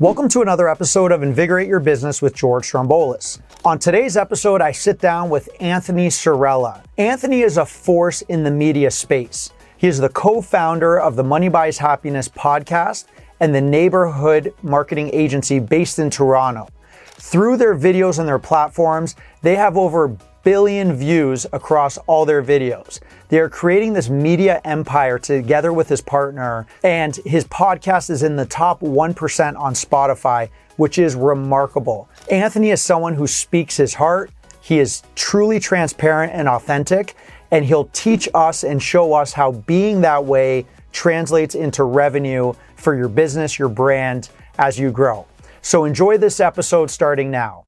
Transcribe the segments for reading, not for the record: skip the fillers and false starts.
Welcome to another episode of Invigorate Your Business with George Stroumboulis. On today's episode, I sit down with Anthony Sorella. Anthony is a force in the media space. He is the co-founder of the Money Buys Happiness podcast and the Neighbourhood marketing agency based in Toronto. Through their videos and their platforms, they have over a billion views across all their videos. They are creating this media empire together with his partner, and his podcast is in the top 1% on Spotify, which is remarkable. Anthony is someone who speaks his heart. He is truly transparent and authentic, and he'll teach us and show us how being that way translates into revenue for your business, your brand, as you grow. So enjoy this episode starting now.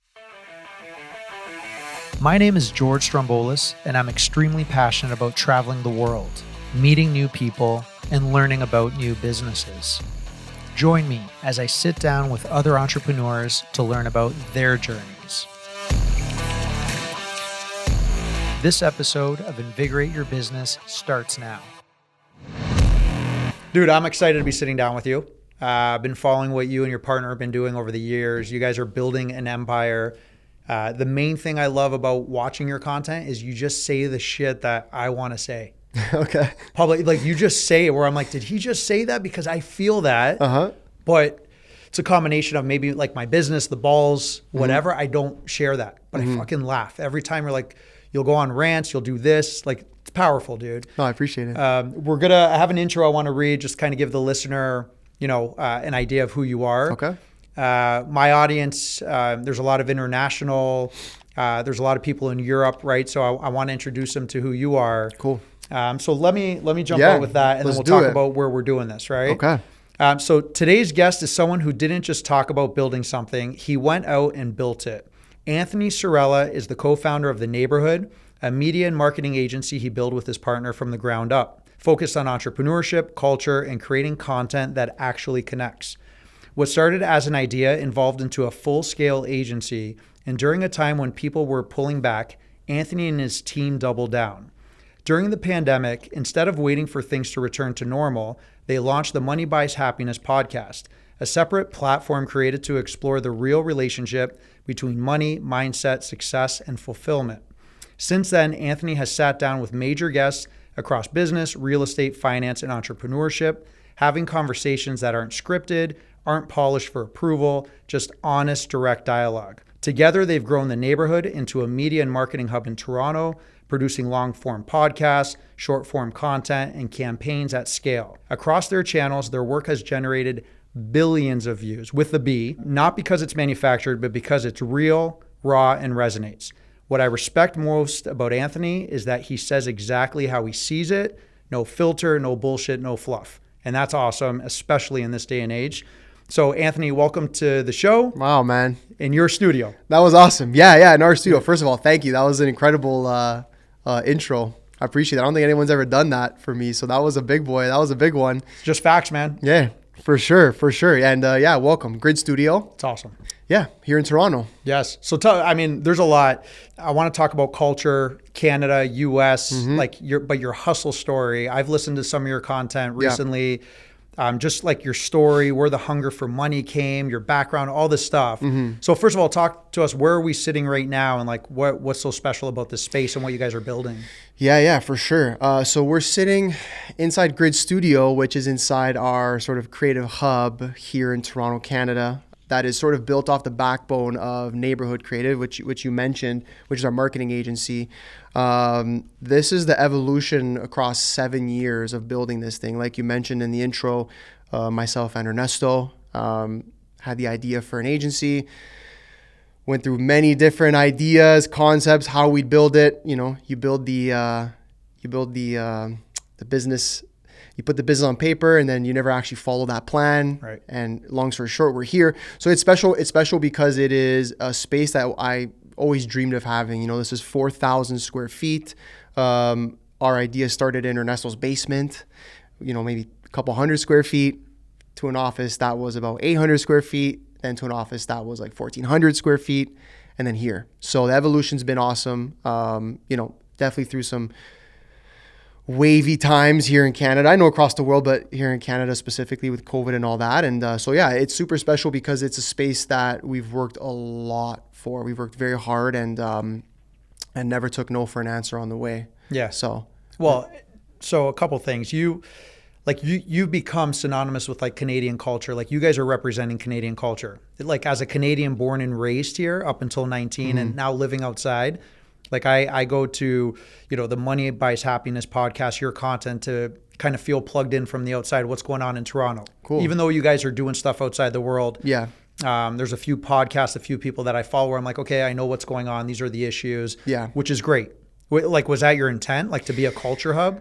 My name is George Stroumboulis, and I'm extremely passionate about traveling the world, meeting new people, and learning about new businesses. Join me as I sit down with other entrepreneurs to learn about their journeys. This episode of Invigorate Your Business starts now. Dude, I'm excited to be sitting down with you. I've been following what you and your partner have been doing over the years. You guys are building an empire. The main thing I love about watching your content is you just say the shit that I want to say. Okay. Public, like you just say it where I'm like, did he just say that? Because I feel that. But it's a combination of maybe like my business, the balls, whatever. I don't share that, but I fucking laugh every time. You're like, you'll go on rants, you'll do this. Like, it's powerful, dude. No, I appreciate it. I have an intro I want to read, just kind of give the listener, an idea of who you are. Okay. My audience, there's a lot of international, there's a lot of people in Europe, right? So I want to introduce them to who you are. Cool. So let me jump out with that, and then we'll talk about where we're doing this, right? Okay. So today's guest is someone who didn't just talk about building something, he went out and built it. Anthony Sorella is the co-founder of the Neighbourhood, a media and marketing agency he built with his partner from the ground up, focused on entrepreneurship, culture, and creating content that actually connects. What started as an idea evolved into a full-scale agency, and during a time when people were pulling back, Anthony and his team doubled down. During the pandemic, instead of waiting for things to return to normal, they launched the Money Buys Happiness podcast, a separate platform created to explore the real relationship between money, mindset, success, and fulfillment. Since then, Anthony has sat down with major guests across business, real estate, finance, and entrepreneurship, having conversations that aren't scripted, aren't polished for approval, just honest, direct dialogue. Together, they've grown the Neighbourhood into a media and marketing hub in Toronto, producing long-form podcasts, short-form content, and campaigns at scale. Across their channels, their work has generated billions of views, with the B, not because it's manufactured, but because it's real, raw, and resonates. What I respect most about Anthony is that he says exactly how he sees it, no filter, no bullshit, no fluff. And that's awesome, especially in this day and age. So Anthony, welcome to the show. Wow, man. In your studio. That was awesome. Yeah, in our studio. First of all, thank you. That was an incredible intro. I appreciate it. I don't think anyone's ever done that for me. So that was a big boy. That was a big one. Just facts, man. Yeah, for sure. And welcome. Great studio. It's awesome. Yeah, here in Toronto. Yes. So there's a lot. I want to talk about culture, Canada, US, like your hustle story. I've listened to some of your content recently. Just like your story, where the hunger for money came, your background, all this stuff. So first of all, talk to us, where are we sitting right now, and like what's so special about this space and what you guys are building? Yeah, for sure. So we're sitting inside Grid Studio, which is inside our sort of creative hub here in Toronto, Canada, that is sort of built off the backbone of Neighbourhood Creative, which you mentioned, which is our marketing agency. This is the evolution across 7 years of building this thing. Like you mentioned in the intro, myself and Ernesto had the idea for an agency, went through many different ideas, concepts, how we'd build it. You build the business. You put the business on paper and then you never actually follow that plan. Right. And long story short, we're here. So it's special. It's special because it is a space that I always dreamed of having. This is 4,000 square feet. Our idea started in Ernesto's basement, maybe a couple hundred square feet, to an office that was about 800 square feet, then to an office that was like 1,400 square feet, and then here. So the evolution's been awesome. Definitely through some wavy times here in Canada. I know across the world, but here in Canada specifically with COVID and all that. And so, yeah, it's super special because it's a space that we've worked a lot for. We've worked very hard and never took no for an answer on the way. Yeah. So, well, so a couple things. You've become synonymous with like Canadian culture. Like you guys are representing Canadian culture. Like as a Canadian born and raised here up until 19 and now living outside, like I go to, the Money Buys Happiness podcast, your content to kind of feel plugged in from the outside, what's going on in Toronto. Cool. Even though you guys are doing stuff outside the world. Yeah. There's a few podcasts, a few people that I follow where I'm like, okay, I know what's going on. These are the issues. Yeah. Which is great. Like, was that your intent? Like to be a culture hub?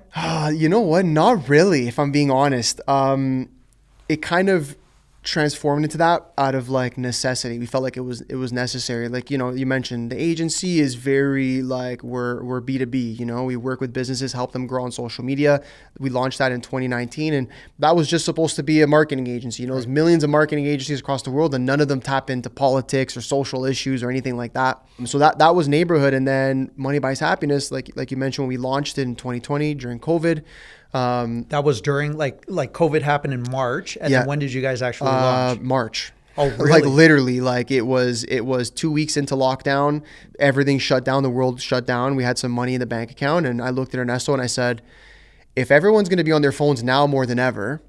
You know what? Not really, if I'm being honest. It kind of transformed into that out of like necessity. We felt like it was necessary. Like, you mentioned the agency is very like we're B2B, we work with businesses, help them grow on social media. We launched that in 2019 and that was just supposed to be a marketing agency. There's millions of marketing agencies across the world and none of them tap into politics or social issues or anything like that. So that was Neighbourhood. And then Money Buys Happiness, like you mentioned, when we launched it in 2020 during COVID. That was during like COVID happened in March. And then when did you guys actually launch? March. Oh, really? Like literally, like it was 2 weeks into lockdown. Everything shut down. The world shut down. We had some money in the bank account and I looked at Ernesto and I said, if everyone's going to be on their phones now more than ever,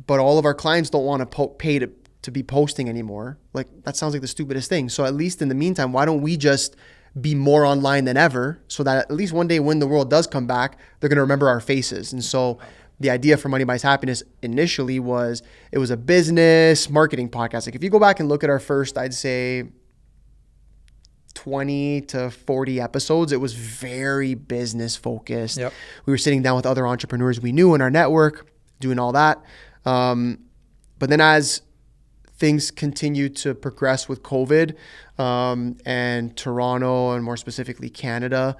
but all of our clients don't want to pay to be posting anymore, like that sounds like the stupidest thing. So at least in the meantime, why don't we just be more online than ever so that at least one day when the world does come back, they're going to remember our faces. And so the idea for Money Buys Happiness initially was it was a business marketing podcast. Like if you go back and look at our first, I'd say 20 to 40 episodes, it was very business focused. Yep. We were sitting down with other entrepreneurs we knew in our network, doing all that. But then as things continued to progress with COVID, and Toronto and more specifically Canada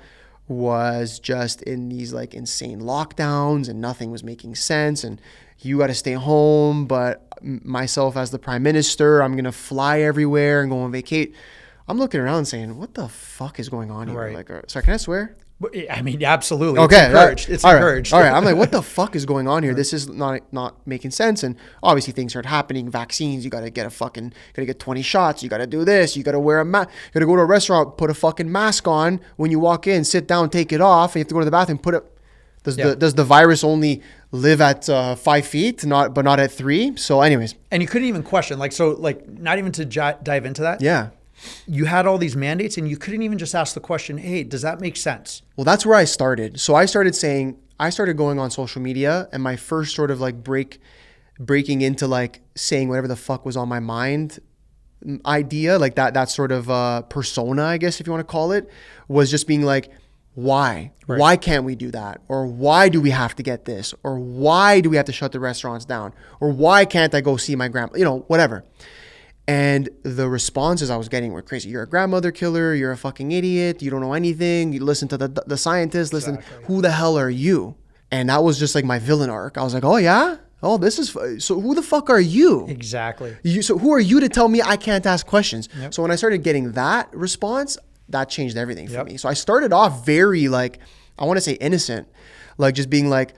was just in these like insane lockdowns and nothing was making sense and you got to stay home. But myself as the prime minister, I'm going to fly everywhere and go on vacate. I'm looking around and saying, what the fuck is going on here? Right. Like, sorry, can I swear? I mean, absolutely. Okay. It's encouraged. It's encouraged. All right. I'm like, what the fuck is going on here? This is not making sense. And obviously things started happening. Vaccines, you got to get 20 shots. You got to do this. You got to wear a mask. You got to go to a restaurant, put a fucking mask on when you walk in, sit down, take it off. And you have to go to the bathroom, does the virus only live at 5 feet, but not at 3? So anyways. And you couldn't even question, not even to dive into that. Yeah. You had all these mandates and you couldn't even just ask the question, hey, does that make sense? Well, that's where I started. So I started going on social media and my first sort of like breaking into like saying whatever the fuck was on my mind idea, like that sort of persona, I guess, if you want to call it, was just being like, why? Right. Why can't we do that? Or why do we have to get this? Or why do we have to shut the restaurants down? Or why can't I go see my grandma? Whatever. And the responses I was getting were crazy. You're a grandmother killer. You're a fucking idiot. You don't know anything. You listen to the scientists. Listen, exactly. Who the hell are you? And that was just like my villain arc. I was like, oh yeah? Oh, so who the fuck are you? Exactly. So who are you to tell me I can't ask questions? Yep. So when I started getting that response, that changed everything for me. So I started off very like, I want to say innocent, like just being like,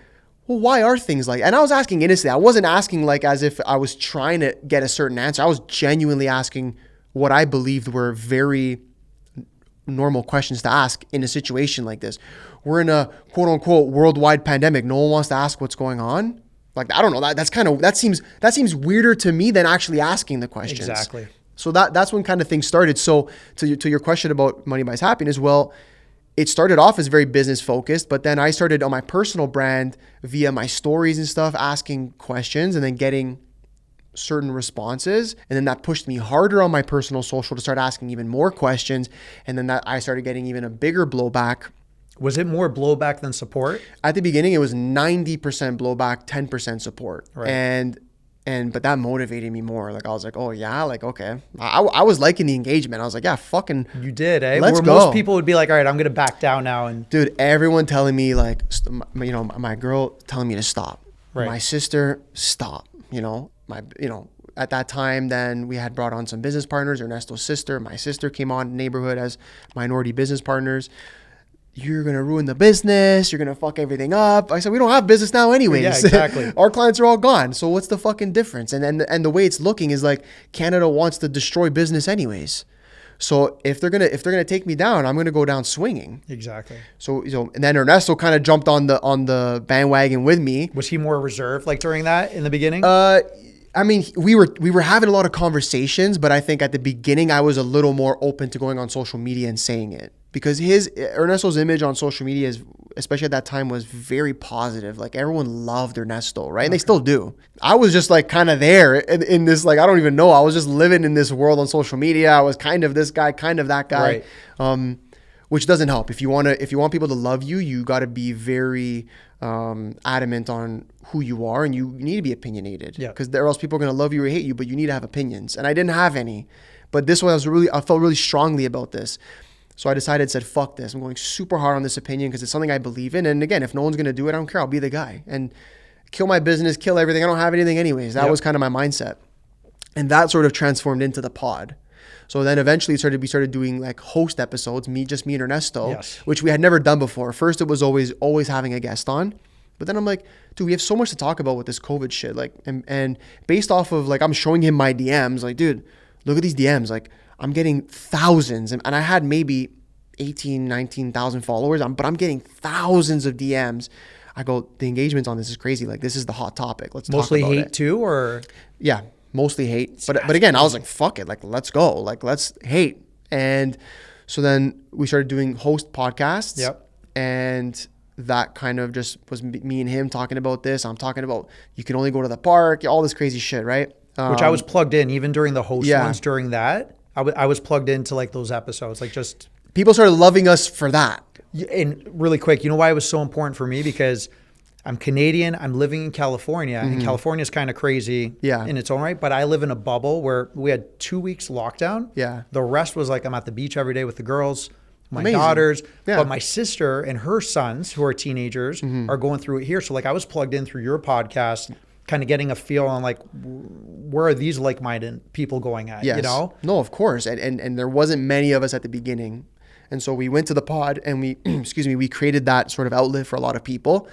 well, why are things like, and I was asking innocently. I wasn't asking like as if I was trying to get a certain answer. I was genuinely asking what I believed were very normal questions to ask in a situation like this. We're in a quote unquote worldwide pandemic. No one wants to ask what's going on. Like, I don't know, that seems weirder to me than actually asking the questions. Exactly. So that's when kind of things started. So to your question about Money Buys Happiness, well, it started off as very business focused, but then I started on my personal brand via my stories and stuff, asking questions and then getting certain responses. And then that pushed me harder on my personal social to start asking even more questions. And then that I started getting even a bigger blowback. Was it more blowback than support? At the beginning, it was 90% blowback, 10% support. Right. But that motivated me more. Like I was like, oh yeah, like okay. I was liking the engagement. I was like, yeah, fucking. You did, eh? Let's go. Most people would be like, all right, I'm gonna back down now. And dude, everyone telling me like, my girl telling me to stop. Right. My sister, stop. At that time, then we had brought on some business partners. Ernesto's sister, my sister came on Neighbourhood as minority business partners. you're going to ruin the business. You're going to fuck everything up. I said, we don't have business now anyways. Yeah, exactly. Our clients are all gone. So what's the fucking difference? And the way it's looking is like Canada wants to destroy business anyways. So if they're gonna take me down, I'm gonna go down swinging. Exactly. So and then Ernesto kind of jumped on the bandwagon with me. Was he more reserved like during that in the beginning? I mean, we were having a lot of conversations, but I think at the beginning I was a little more open to going on social media and saying it, because Ernesto's image on social media is, especially at that time, was very positive. Like everyone loved Ernesto, right? And they still do. I was just like kind of there in this, like, I don't even know. I was just living in this world on social media. I was kind of this guy, kind of that guy, right. Which doesn't help. If you want people to love you, you got to be very adamant on who you are, and you need to be opinionated. Yeah. Because or else people are going to love you or hate you, but you need to have opinions. And I didn't have any. But this one, I felt really strongly about this. So I said, fuck this. I'm going super hard on this opinion because it's something I believe in. And again, if no one's going to do it, I don't care. I'll be the guy. And kill my business, kill everything. I don't have anything anyways. That was kind of my mindset. And that sort of transformed into the pod. So then eventually we started doing like host episodes, me and Ernesto, which we had never done before. First, it was always having a guest on. But then I'm like, dude, we have so much to talk about with this COVID shit. Like, and based off of like, I'm showing him my DMs, like, dude, look at these DMs. Like, I'm getting thousands, and I had maybe 18, 19,000 followers, but I'm getting thousands of DMs. I go, the engagement on this is crazy. Like, this is the hot topic. Let's mostly talk about hate it. Too, or yeah, mostly hate. But again, I was like, fuck it. Like, let's go. Like, let's hate. And so then we started doing host podcasts. Yep. And that kind of just was me and him talking about this. I'm talking about you can only go to the park, all this crazy shit, right? Which I was plugged in even during the host ones. During that, I was plugged into like those episodes, like just people started loving us for that. And really quick, you know why it was so important for me? Because I'm Canadian, I'm living in California, and California is kind of crazy in its own right, but I live in a bubble where we had 2 weeks lockdown. Yeah. The rest was like I'm at the beach every day with the girls, my Amazing. daughters, Yeah. but my sister and her sons who are teenagers are going through it here. So like I was plugged in through your podcast, kind of getting a feel on like, where are these like-minded people going at, Yes. you know? No, of course. And there wasn't many of us at the beginning. And so we went to the pod and we, we created that sort of outlet for a lot of people.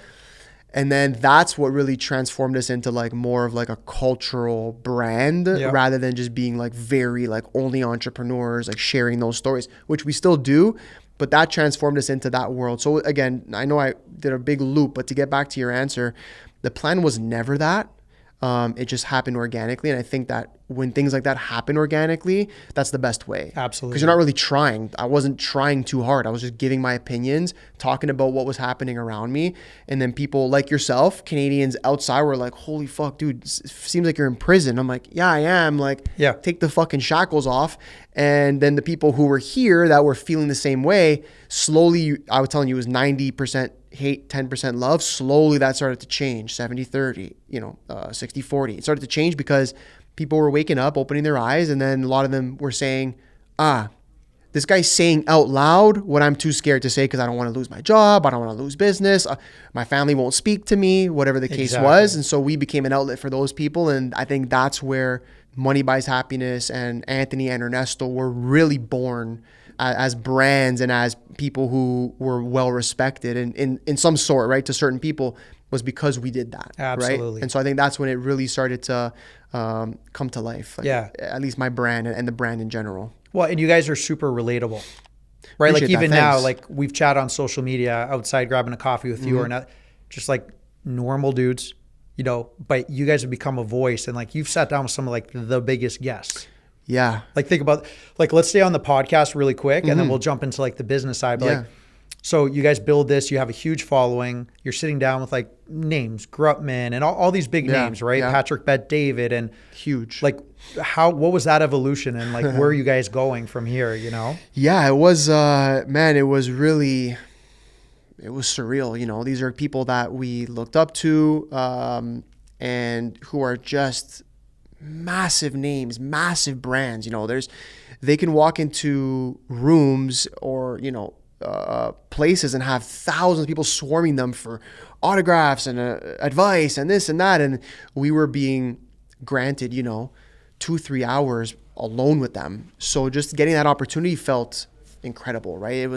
And then that's what really transformed us into like more of like a cultural brand rather than just being like very like only entrepreneurs, like sharing those stories, which we still do. But that transformed us into that world. So again, I know I did a big loop, but to get back to your answer, the plan was never that. It just happened organically. And I think that when things like that happen organically, that's the best way. Absolutely. Because you're not really trying. I wasn't trying too hard. I was just giving my opinions, talking about what was happening around me. And then people like yourself, Canadians outside, were like, holy fuck, dude, seems like you're in prison. I'm like, yeah, I am. Like, take the fucking shackles off. And then the people who were here that were feeling the same way, slowly, I was telling you, it was 90% hate, 10% love. Slowly that started to change, 70-30, 60-40. It started to change because people were waking up, opening their eyes, and then a lot of them were saying, this guy's saying out loud what I'm too scared to say because I don't want to lose my job, I don't want to lose business, my family won't speak to me, whatever the case was. And so we became an outlet for those people, and I think that's where Money Buys Happiness and Anthony and Ernesto were really born as brands and as people who were well respected and in some sort, right, to certain people, was because we did that. Absolutely. Right? And so I think that's when it really started to come to life. Like, at least my brand and the brand in general. Well, and you guys are super relatable, right? Appreciate like even now, like we've chatted on social media outside grabbing a coffee with you or not, just like normal dudes, but you guys have become a voice, and like you've sat down with some of like the biggest guests. Yeah. Like think about, like let's stay on the podcast really quick and then we'll jump into like the business side. But like, so you guys build this, you have a huge following, you're sitting down with like names, Grutman and all these big names, right? Yeah. Patrick Bet David and huge. Like what was that evolution and like where are you guys going from here, Yeah, it was, man, it was surreal. These are people that we looked up to and who are just massive names, massive brands. They can walk into rooms or, places and have thousands of people swarming them for autographs and advice and this and that. And we were being granted, 2-3 hours alone with them. So just getting that opportunity felt incredible, right?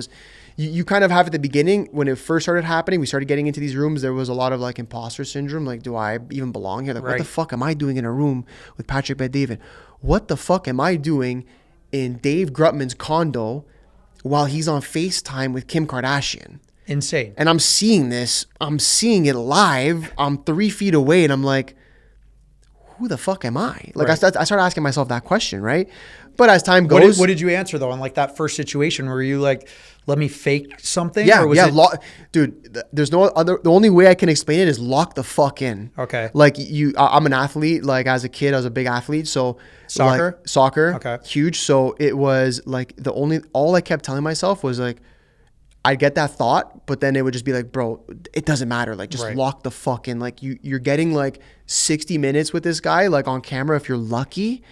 you kind of have at the beginning, when it first started happening, we started getting into these rooms, there was a lot of like imposter syndrome. Like, do I even belong here? Like, what the fuck am I doing in a room with Patrick Bet-David? What the fuck am I doing in Dave Grutman's condo while he's on FaceTime with Kim Kardashian? Insane. And I'm seeing this. I'm seeing it live. I'm 3 feet away, and I'm like, who the fuck am I? Like, I started asking myself that question, right? But as time goes... What did you answer, though, in like that first situation? Were you like, let me fake something? Yeah, or was dude, there's no other... The only way I can explain it is lock the fuck in. Okay. Like, I'm an athlete. Like, as a kid, I was a big athlete. So... Soccer? Like, soccer. Okay. Huge. So it was like all I kept telling myself was like, I'd get that thought, but then it would just be like, bro, it doesn't matter. Like, just lock the fuck in. Like, you're getting like 60 minutes with this guy, like on camera, if you're lucky.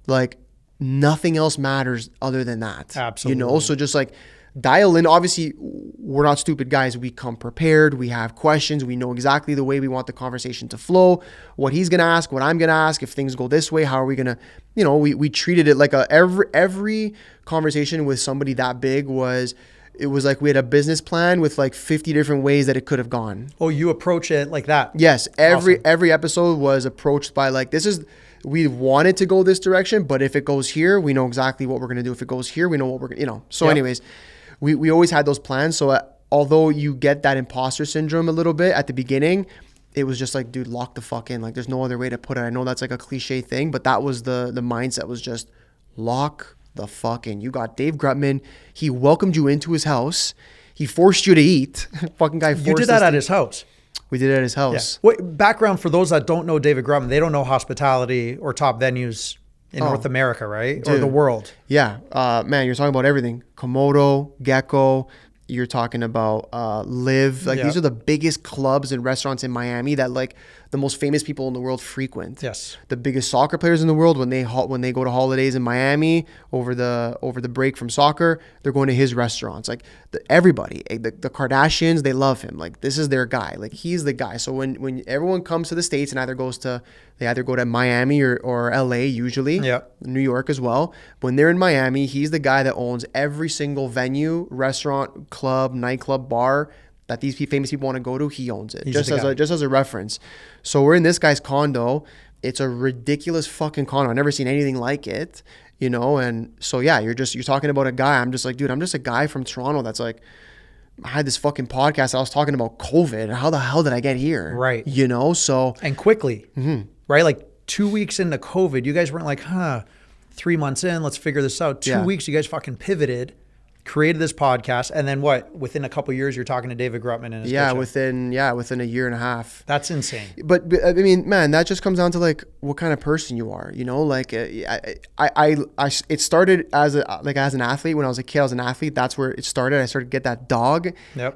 Like, nothing else matters other than that. Absolutely. You know, so just like dial in. Obviously, we're not stupid guys. We come prepared. We have questions. We know exactly the way we want the conversation to flow, what he's going to ask, what I'm going to ask. If things go this way, how are we going to, you know, we treated it like every conversation with somebody that big it was like we had a business plan with like 50 different ways that it could have gone. Oh, you approach it like that? Yes. Every episode was approached by like, we wanted to go this direction, but if it goes here, we know exactly what we're going to do. If it goes here, we know what we're going to, you know. So anyways, we always had those plans. So although you get that imposter syndrome a little bit at the beginning, it was just like, dude, lock the fuck in. Like, there's no other way to put it. I know that's like a cliche thing, but that was the mindset, was just lock the fuck in. You got Dave Grutman. He welcomed you into his house. He forced you to eat. Fucking guy forced You did that at his house. We did it at his house. Yeah. What background for those that don't know David Grutman? They don't know hospitality or top venues in North America, right? Dude. Or the world. Yeah. Man, you're talking about everything. Komodo, Gecko. You're talking about Live. Like, these are the biggest clubs and restaurants in Miami that like the most famous people in the world frequent. Yes. The biggest soccer players in the world, when they go to holidays in Miami over the break from soccer, they're going to his restaurants. Like, everybody, the Kardashians, they love him. Like, this is their guy. Like, he's the guy. So when everyone comes to the States and they either go to Miami or LA usually, New York as well. When they're in Miami, he's the guy that owns every single venue, restaurant, club, nightclub, bar that these famous people want to go to. He owns it. Just as a reference. So we're in this guy's condo. It's a ridiculous fucking condo. I've never seen anything like it, you know? And so, yeah, you're talking about a guy. I'm just like, dude, I'm just a guy from Toronto that's like, I had this fucking podcast. I was talking about COVID. How the hell did I get here? Right. You know, so. And quickly, right? Like 2 weeks into COVID, you guys weren't like, 3 months in, let's figure this out. 2 weeks, you guys fucking pivoted, created this podcast, and then within a couple of years, you're talking to David Grutman in his kitchen. within a year and a half. That's insane. But I mean, man, that just comes down to like what kind of person you are, you know. Like, it started as an athlete. When I was a kid, I was an athlete. That's where it started. I started to get that dog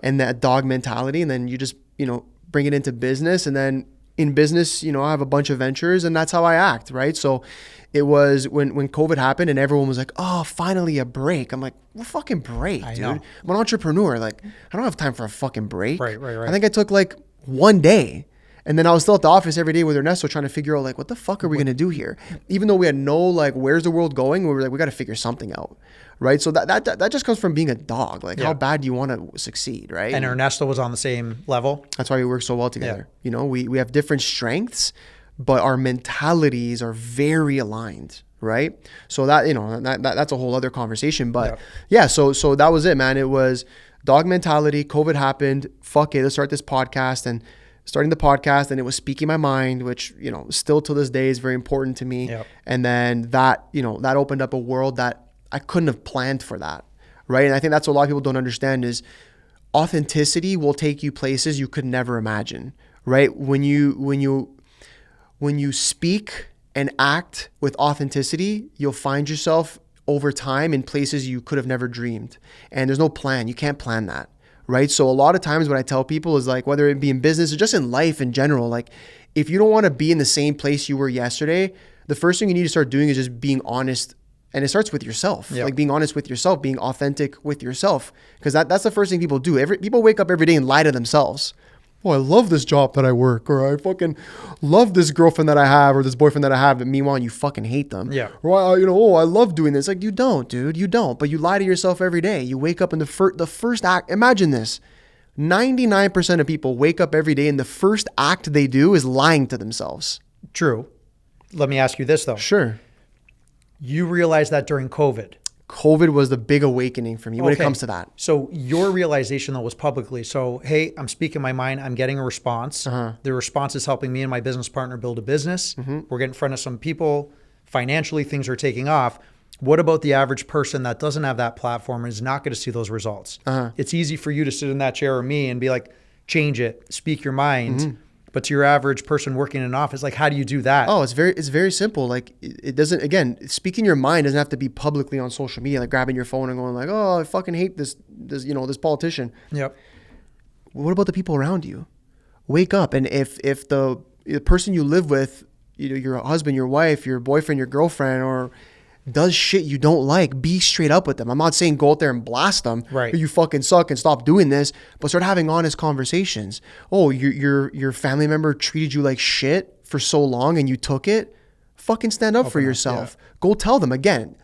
and that dog mentality, and then you just, you know, bring it into business, and then in business, you know, I have a bunch of ventures, and that's how I act, right? So it was when COVID happened and everyone was like, oh, finally a break. I'm like, what fucking break, dude? I'm an entrepreneur. Like, I don't have time for a fucking break. Right. I think I took like 1 day. And then I was still at the office every day with Ernesto trying to figure out like, what the fuck are we going to do here? Even though we had no, like, where's the world going? We were like, we got to figure something out. Right. So that just comes from being a dog. Like, how bad do you want to succeed? Right. And Ernesto was on the same level. That's why we work so well together. Yeah. You know, we have different strengths, but our mentalities are very aligned. Right. So that, you know, that's a whole other conversation. But so that was it, man. It was dog mentality. COVID happened. Fuck it. Let's start this podcast. And starting the podcast, and it was speaking my mind, which, you know, still to this day is very important to me. And then that, you know, that opened up a world that I couldn't have planned for that. Right. And I think that's what a lot of people don't understand is authenticity will take you places you could never imagine. Right. When you speak and act with authenticity, you'll find yourself over time in places you could have never dreamed. And there's no plan. You can't plan that. Right. So a lot of times what I tell people is like, whether it be in business or just in life in general, like if you don't want to be in the same place you were yesterday, the first thing you need to start doing is just being honest. And it starts with yourself, like being honest with yourself, being authentic with yourself. Because that's the first thing people do. People wake up every day and lie to themselves. oh, I love this job that I work, or I fucking love this girlfriend that I have, or this boyfriend that I have, but meanwhile, you fucking hate them. Yeah. Or, oh, I love doing this. Like, you don't, dude. You don't. But you lie to yourself every day. You wake up in the first act. Imagine this. 99% of people wake up every day and the first act they do is lying to themselves. True. Let me ask you this, though. Sure. You realized that during COVID. COVID was the big awakening for me when it comes to that. So your realization, though, was publicly. So, hey, I'm speaking my mind. I'm getting a response. The response is helping me and my business partner build a business. We're getting in front of some people. Financially, things are taking off. What about the average person that doesn't have that platform and is not going to see those results? It's easy for you to sit in that chair with me and be like, change it, speak your mind. But to your average person working in an office, like, how do you do that? Oh, it's very simple. Like, it doesn't, again, speaking your mind doesn't have to be publicly on social media, like grabbing your phone and going like, oh, I fucking hate this politician. Yep. What about the people around you? Wake up. And if the person you live with, your husband, your wife, your boyfriend, your girlfriend, or does shit you don't like, be straight up with them. I'm not saying go out there and blast them. Right. You fucking suck and stop doing this, but start having honest conversations. Oh, your family member treated you like shit for so long and you took it. Fucking stand up for yourself. Yeah. Go tell them. Again,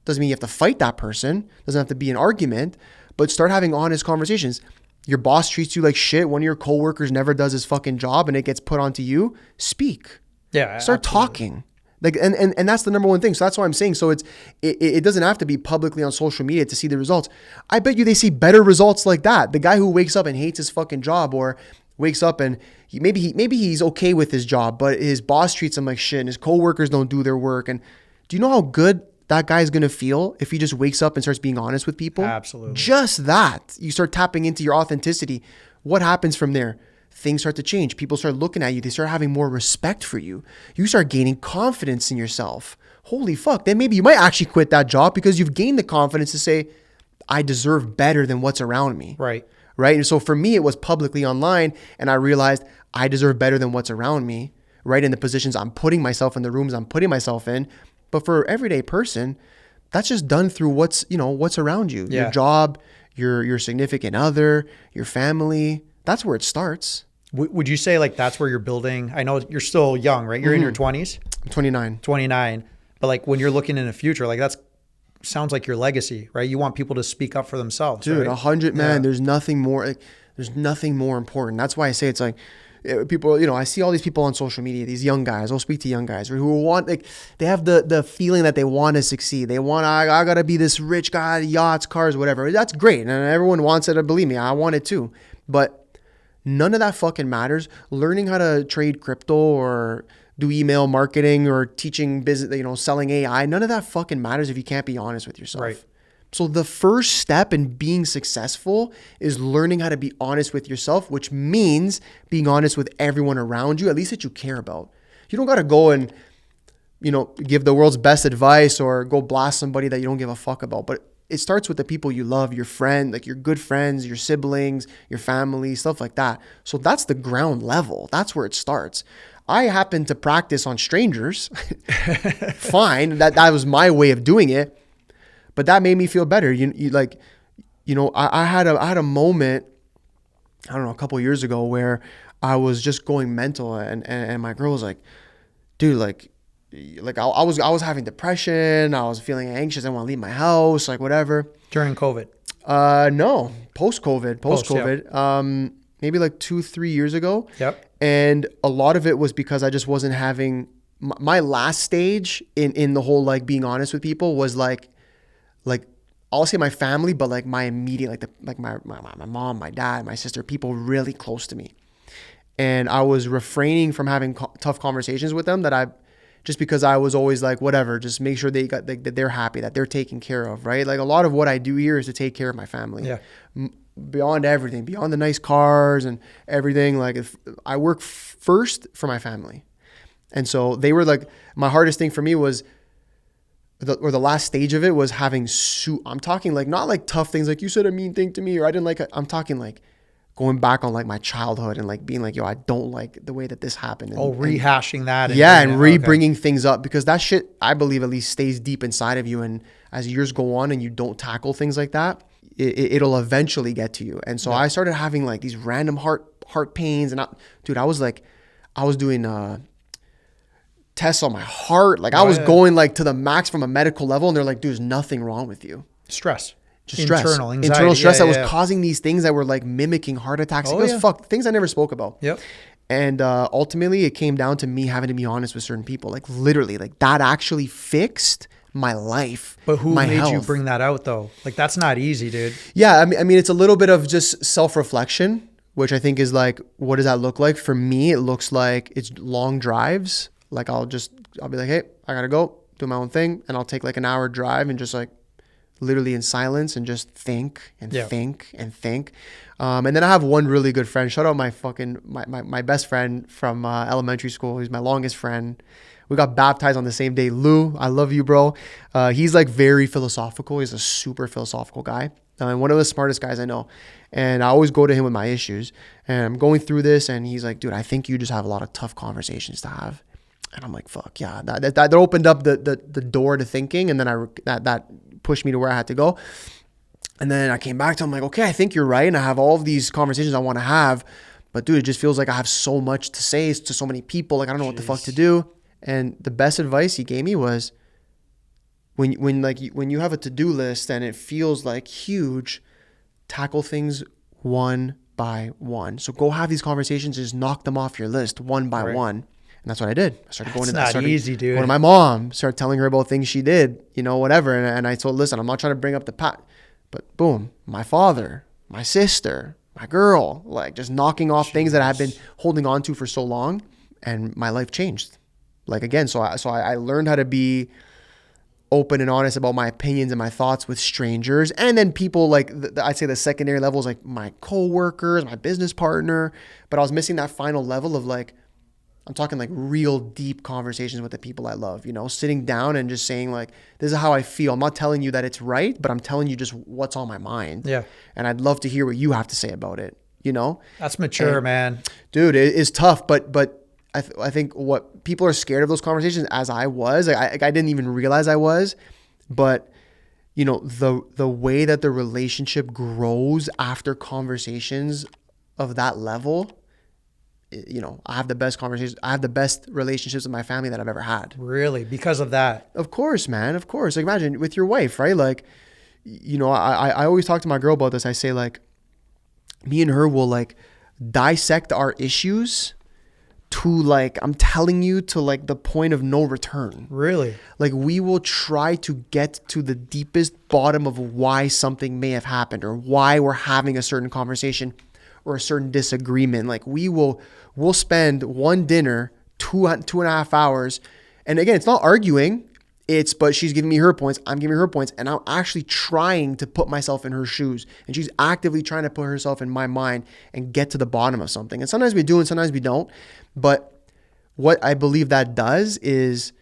doesn't mean you have to fight that person. Doesn't have to be an argument, but start having honest conversations. Your boss treats you like shit. One of your coworkers never does his fucking job and it gets put onto you. Speak. Yeah. Start talking. Like, and that's the number one thing. So that's why I'm saying, so it doesn't have to be publicly on social media to see the results. I bet you they see better results like that. The guy who wakes up and hates his fucking job, or wakes up and maybe he's okay with his job, but his boss treats him like shit and his coworkers don't do their work. And do you know how good that guy is going to feel if he just wakes up and starts being honest with people? Absolutely. Just that. You start tapping into your authenticity. What happens from there? Things start to change. People start looking at you. They start having more respect for you. You start gaining confidence in yourself. Holy fuck. Then maybe you might actually quit that job because you've gained the confidence to say, I deserve better than what's around me. Right. Right. And so for me, it was publicly online, and I realized I deserve better than what's around me, right? In the positions I'm putting myself in, the rooms I'm putting myself in. But for an everyday person, that's just done through what's around you. Yeah. Your job, your significant other, your family. That's where it starts. Would you say like that's where you're building? I know you're still young, right? You're in your 20s? I'm 29. 29. But like when you're looking in the future, like that's sounds like your legacy, right? You want people to speak up for themselves. Dude, right? 100, man. Yeah. There's nothing more important. That's why I say it's like people, I see all these people on social media, these young guys. I'll speak to young guys who want, like, they have the feeling that they want to succeed. They want, I got to be this rich guy, yachts, cars, whatever. That's great. And everyone wants it. Believe me, I want it too. But none of that fucking matters. Learning how to trade crypto or do email marketing or teaching business, selling AI, none of that fucking matters if you can't be honest with yourself. Right. So the first step in being successful is learning how to be honest with yourself, which means being honest with everyone around you, at least that you care about. You don't got to go and, give the world's best advice or go blast somebody that you don't give a fuck about. But it starts with the people you love, your friend, like your good friends, your siblings, your family, stuff like that. So that's the ground level. That's where it starts. I happen to practice on strangers. Fine. That was my way of doing it. But that made me feel better. I had a moment, I don't know, a couple of years ago where I was just going mental and my girl was like, dude, I was having depression. I was feeling anxious. I want to leave my house, like whatever. During COVID? No, post-COVID. Yeah. Maybe like 2-3 years ago. Yep. And a lot of it was because I just wasn't having my last stage in the whole, like, being honest with people was like I'll say my family, but like my immediate, my mom, my dad, my sister, people really close to me. And I was refraining from having tough conversations with them just because I was always like, whatever, just make sure that they're happy, that they're taken care of, right? Like a lot of what I do here is to take care of my family. Yeah. Beyond everything, beyond the nice cars and everything, like if I work first for my family. And so they were like, my hardest thing for me was, the last stage of it was having I'm talking like, not like tough things, like you said a mean thing to me, or I didn't like it. I'm talking like going back on like my childhood and like being like, yo, I don't like the way that this happened. And, rehashing that. And bringing things up, because that shit, I believe, at least stays deep inside of you. And as years go on and you don't tackle things like that, it'll eventually get to you. And so I started having like these random heart pains. And dude, I was doing tests on my heart. Like I was going like to the max from a medical level. And they're like, dude, there's nothing wrong with you. Stress. Just stress. Internal stress that was causing these things that were like mimicking heart attacks. It was things I never spoke about. Yep. And ultimately it came down to me having to be honest with certain people. Like literally, like that actually fixed my life. But who my made health. you bring that out though? Like that's not easy, dude. Yeah. I mean, it's a little bit of just self-reflection, which I think is like, what does that look like? For me, it looks like it's long drives. Like I'll be like, hey, I gotta go do my own thing. And I'll take like an hour drive and just like literally in silence and just think and think and think. And then I have one really good friend. Shout out my best friend from elementary school. He's my longest friend. We got baptized on the same day. Lou, I love you, bro. He's like very philosophical. He's a super philosophical guy. And one of the smartest guys I know. And I always go to him with my issues. And I'm going through this and he's like, dude, I think you just have a lot of tough conversations to have. And I'm like, fuck yeah. That opened up the door to thinking. And then that pushed me to where I had to go. And then I came back to him like, okay, I think you're right. And I have all of these conversations I want to have. But dude, it just feels like I have so much to say to so many people. Like, I don't know what the fuck to do. And the best advice he gave me was when you have a to-do list and it feels like huge, tackle things one by one. So go have these conversations, just knock them off your list one by one. And that's what I did. I started going to that. Easy, dude. Going to my mom, started telling her about things she did, whatever. And I told, listen, I'm not trying to bring up the past, but boom, my father, my sister, my girl, like just knocking off things that I've been holding on to for so long, and my life changed. Like again, so I learned how to be open and honest about my opinions and my thoughts with strangers, and then people like I'd say the secondary levels, like my coworkers, my business partner. But I was missing that final level of like, I'm talking like real deep conversations with the people I love, sitting down and just saying like, this is how I feel. I'm not telling you that it's right, but I'm telling you just what's on my mind. Yeah. And I'd love to hear what you have to say about it, That's mature, man. Dude, it is tough, but I think what people are scared of those conversations, as I was, like I didn't even realize I was, but the way that the relationship grows after conversations of that level, I have the best conversations. I have the best relationships with my family that I've ever had. Really? Because of that? Of course, man. Of course. Like imagine with your wife, right? Like, I always talk to my girl about this. I say like, me and her will like dissect our issues to like, I'm telling you, to like the point of no return. Really? Like we will try to get to the deepest bottom of why something may have happened or why we're having a certain conversation or a certain disagreement. Like we'll spend one dinner, 2.5 hours. And again, it's not arguing. But she's giving me her points. I'm giving her points. And I'm actually trying to put myself in her shoes. And she's actively trying to put herself in my mind and get to the bottom of something. And sometimes we do and sometimes we don't. But what I believe that does is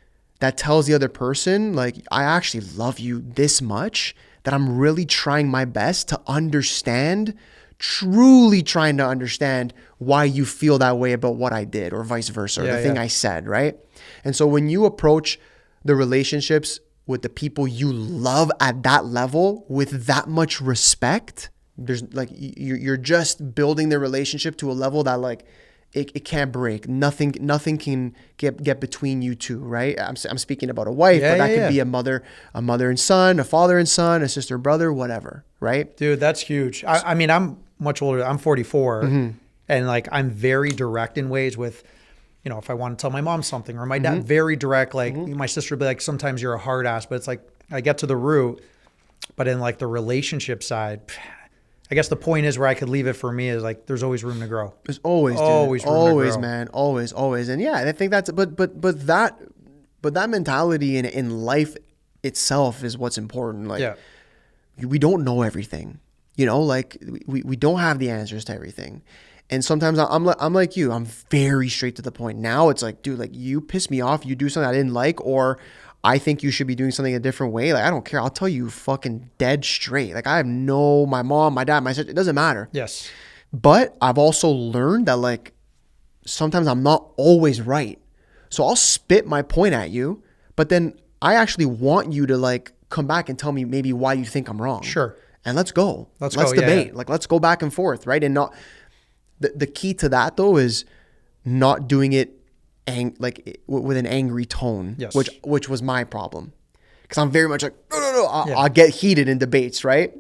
that tells the other person, like, I actually love you this much that I'm really trying my best to understand, truly trying to understand why you feel that way about what I did or vice versa, or the thing I said, right? And so when you approach the relationships with the people you love at that level with that much respect, there's like, you're just building the relationship to a level that like, it can't break. Nothing can get between you two, right? I'm speaking about a wife, but that could be a mother and son, a father and son, a sister, brother, whatever, right? Dude, that's huge. I mean, I'm much older. I'm 44, and like I'm very direct in ways with, if I want to tell my mom something or my dad, very direct. Like my sister would be like, sometimes you're a hard ass, but it's like I get to the root. But in like the relationship side, I guess the point is where I could leave it for me is like, there's always room to grow. There's always, dude. Always, man. Always. And yeah, I think that's, but that mentality in life itself is what's important. Like we don't know everything, like we don't have the answers to everything. And sometimes I'm like you, I'm very straight to the point. Now it's like, dude, like you piss me off. You do something I didn't like, or I think you should be doing something a different way. Like, I don't care. I'll tell you fucking dead straight. Like my mom, my dad, my sister, it doesn't matter. Yes. But I've also learned that like, sometimes I'm not always right. So I'll spit my point at you, but then I actually want you to like come back and tell me maybe why you think I'm wrong. Sure. And let's go. Let's debate. Yeah. Like, let's go back and forth. Right. And not, The key to that though is not doing it with an angry tone, Yes. which was my problem. Because I'm very much like, no. I'll get heated in debates, right?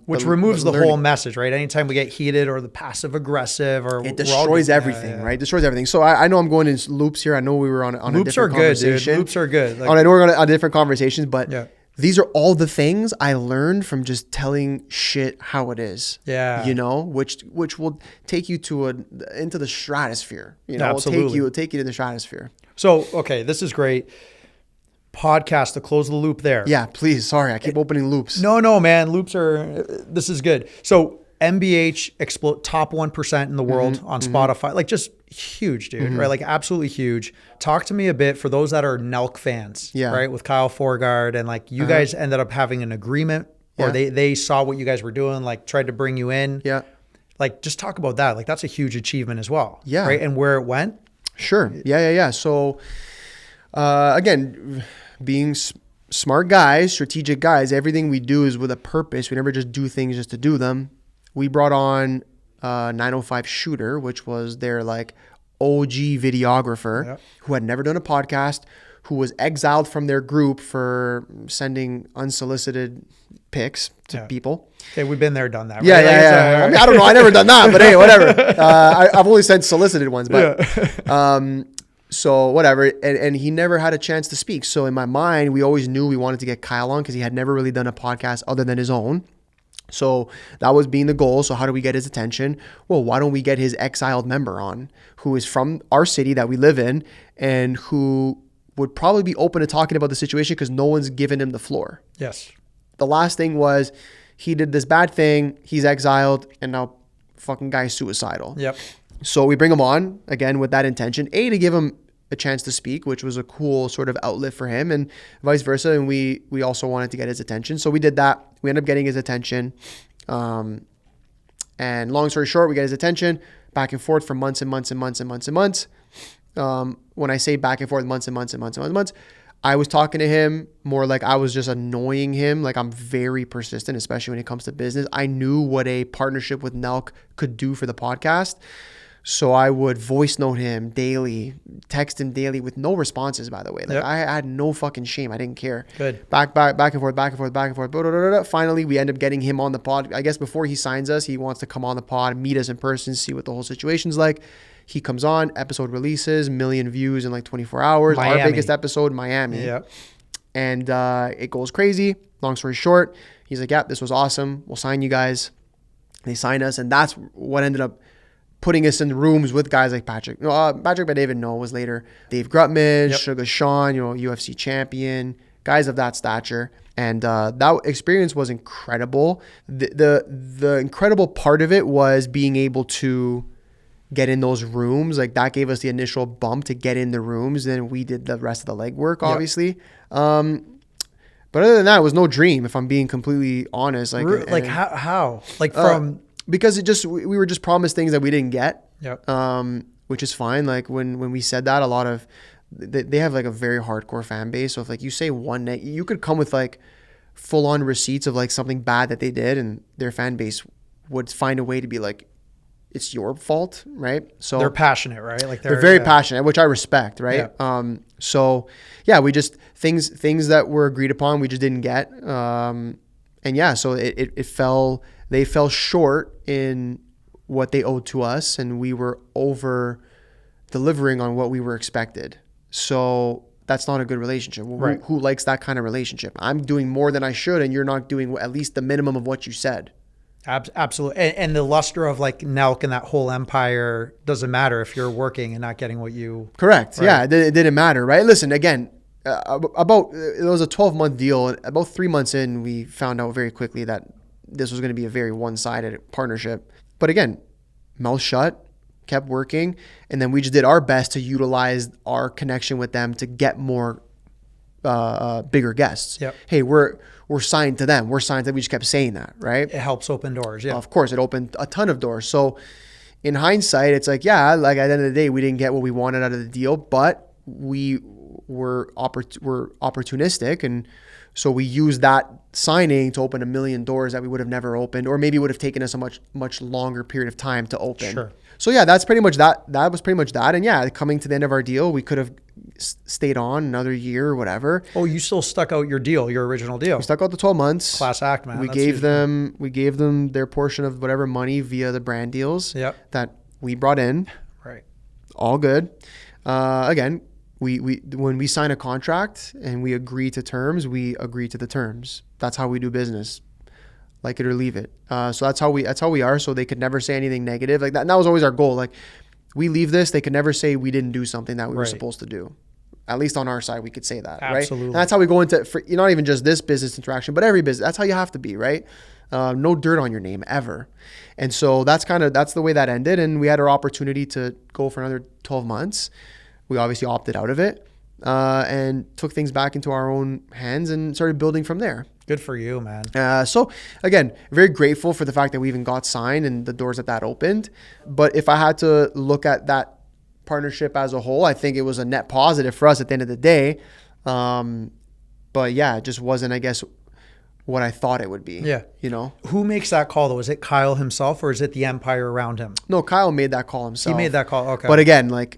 Which removes the whole message, right? Anytime we get heated or the passive aggressive, or it destroys everything, right? Destroys everything. So I know I'm going in loops here. I know we were on a different conversation. Loops are good. I know we're on different conversations, but these are all the things I learned from just telling shit how it is. Yeah. You know, which will take you into the stratosphere. You know, Absolutely. it'll take you to the stratosphere. So, okay, this is great. Podcast to close the loop there. Yeah, please. Sorry, I keep opening loops. No, man. This is good. So MBH explode top 1% in the world on Spotify. Like just huge, dude, right? Like absolutely huge. Talk to me a bit for those that are Nelk fans, right? With Kyle Forgard, and like you guys ended up having an agreement, or they saw what you guys were doing, like tried to bring you in. Yeah. Like just talk about that. Like that's a huge achievement as well. Yeah. Right. And where it went. Sure. Yeah. So again, being smart guys, strategic guys, everything we do is with a purpose. We never just do things just to do them. We brought on 905 Shooter, which was their like OG videographer who had never done a podcast, who was exiled from their group for sending unsolicited pics to people. Okay, we've been there, done that. Right? Yeah. I mean, I don't know. I never done that, but hey, whatever. I've only sent solicited ones, but so whatever. And he never had a chance to speak. So in my mind, we always knew we wanted to get Kyle on because he had never really done a podcast other than his own. So that was being the goal. So how do we get his attention? Well, why don't we get his exiled member on, who is from our city that we live in, and who would probably be open to talking about the situation because no one's given him the floor. Yes. The last thing was he did this bad thing. He's exiled, and now fucking guy's suicidal. Yep. So we bring him on again with that intention, to give him a chance to speak, which was a cool sort of outlet for him, and vice versa. And we also wanted to get his attention. So we did that. We ended up getting his attention. And long story short, we got his attention back and forth for months and months and months and months and months. When I say back and forth, months and months and months and months, I was talking to him more like I was just annoying him. Like I'm very persistent, especially when it comes to business. I knew what a partnership with Nelk could do for the podcast. So I would voice note him daily, text him daily with no responses, by the way. Like I had no fucking shame. I didn't care. Good. Back and forth. Finally, we end up getting him on the pod. I guess before he signs us, he wants to come on the pod, meet us in person, see what the whole situation's like. He comes on, episode releases, 1 million views in like 24 hours. Miami. Our biggest episode, Miami. Yeah. And it goes crazy. Long story short, he's like, yeah, this was awesome. We'll sign you guys. They sign us. And that's what ended up putting us in rooms with guys like Patrick. Patrick by David was later. Dave Grutman, Sugar Sean, UFC champion, guys of that stature. And that experience was incredible. The incredible part of it was being able to get in those rooms. Like that gave us the initial bump to get in the rooms. Then we did the rest of the legwork, obviously. But other than that, it was no dream, if I'm being completely honest. How? Like from... because we were just promised things that we didn't get, which is fine. Like when we said that, a lot of they have like a very hardcore fan base. So if like you say you could come with like full on receipts of like something bad that they did, and their fan base would find a way to be like, it's your fault, right? So they're passionate, right? Like they're very passionate, which I respect, right? Yeah. So yeah, we just things that were agreed upon, we just didn't get, and yeah, so they fell short in what they owed to us, and we were over delivering on what we were expected. So that's not a good relationship. Right. Who likes that kind of relationship? I'm doing more than I should, and you're not doing at least the minimum of what you said. Absolutely. And the luster of like Nelk and that whole empire doesn't matter if you're working and not getting what you... Correct. Right? Yeah, it didn't matter, right? Listen, again, it was a 12-month deal. And about 3 months in, we found out very quickly that this was going to be a very one-sided partnership. But again, mouth shut, kept working. And then we just did our best to utilize our connection with them to get more bigger guests. Yep. Hey, we're signed to them. We're signed to them. We just kept saying that, right? It helps open doors. Yeah. Of course, it opened a ton of doors. So in hindsight, it's like, yeah, like at the end of the day, we didn't get what we wanted out of the deal, but we were opportunistic, and So we used that signing to open 1 million doors that we would have never opened, or maybe would have taken us a much longer period of time to open. Sure. So yeah, that's pretty much that. That was pretty much that. And yeah, coming to the end of our deal, we could have stayed on another year or whatever. Oh, you still stuck out your deal, your original deal. We stuck out the 12 months. Class act, man. We That's gave huge. we gave them their portion of whatever money via the brand deals Yep. that we brought in. Right. All good. Again, we when we sign a contract and we agree to terms, we agree to the terms. That's how we do business. Like it or leave it. So that's how we are. So they could never say anything negative like that. And that was always our goal. Like we leave this, they could never say we didn't do something that we were supposed to do. At least on our side, we could say that, Absolutely. right? And that's how we go into, not even just this business interaction, but every business. That's how you have to be, right? No dirt on your name ever. And so that's the way that ended. And we had our opportunity to go for another 12 months. We obviously opted out of it and took things back into our own hands and started building from there. Good for you, man. So again, very grateful for the fact that we even got signed and the doors that opened. But if I had to look at that partnership as a whole, I think it was a net positive for us at the end of the day. But yeah, it just wasn't, I guess, what I thought it would be. Yeah. You know? Who makes that call though? Is it Kyle himself or is it the empire around him? No, Kyle made that call himself. He made that call. Okay. But again, like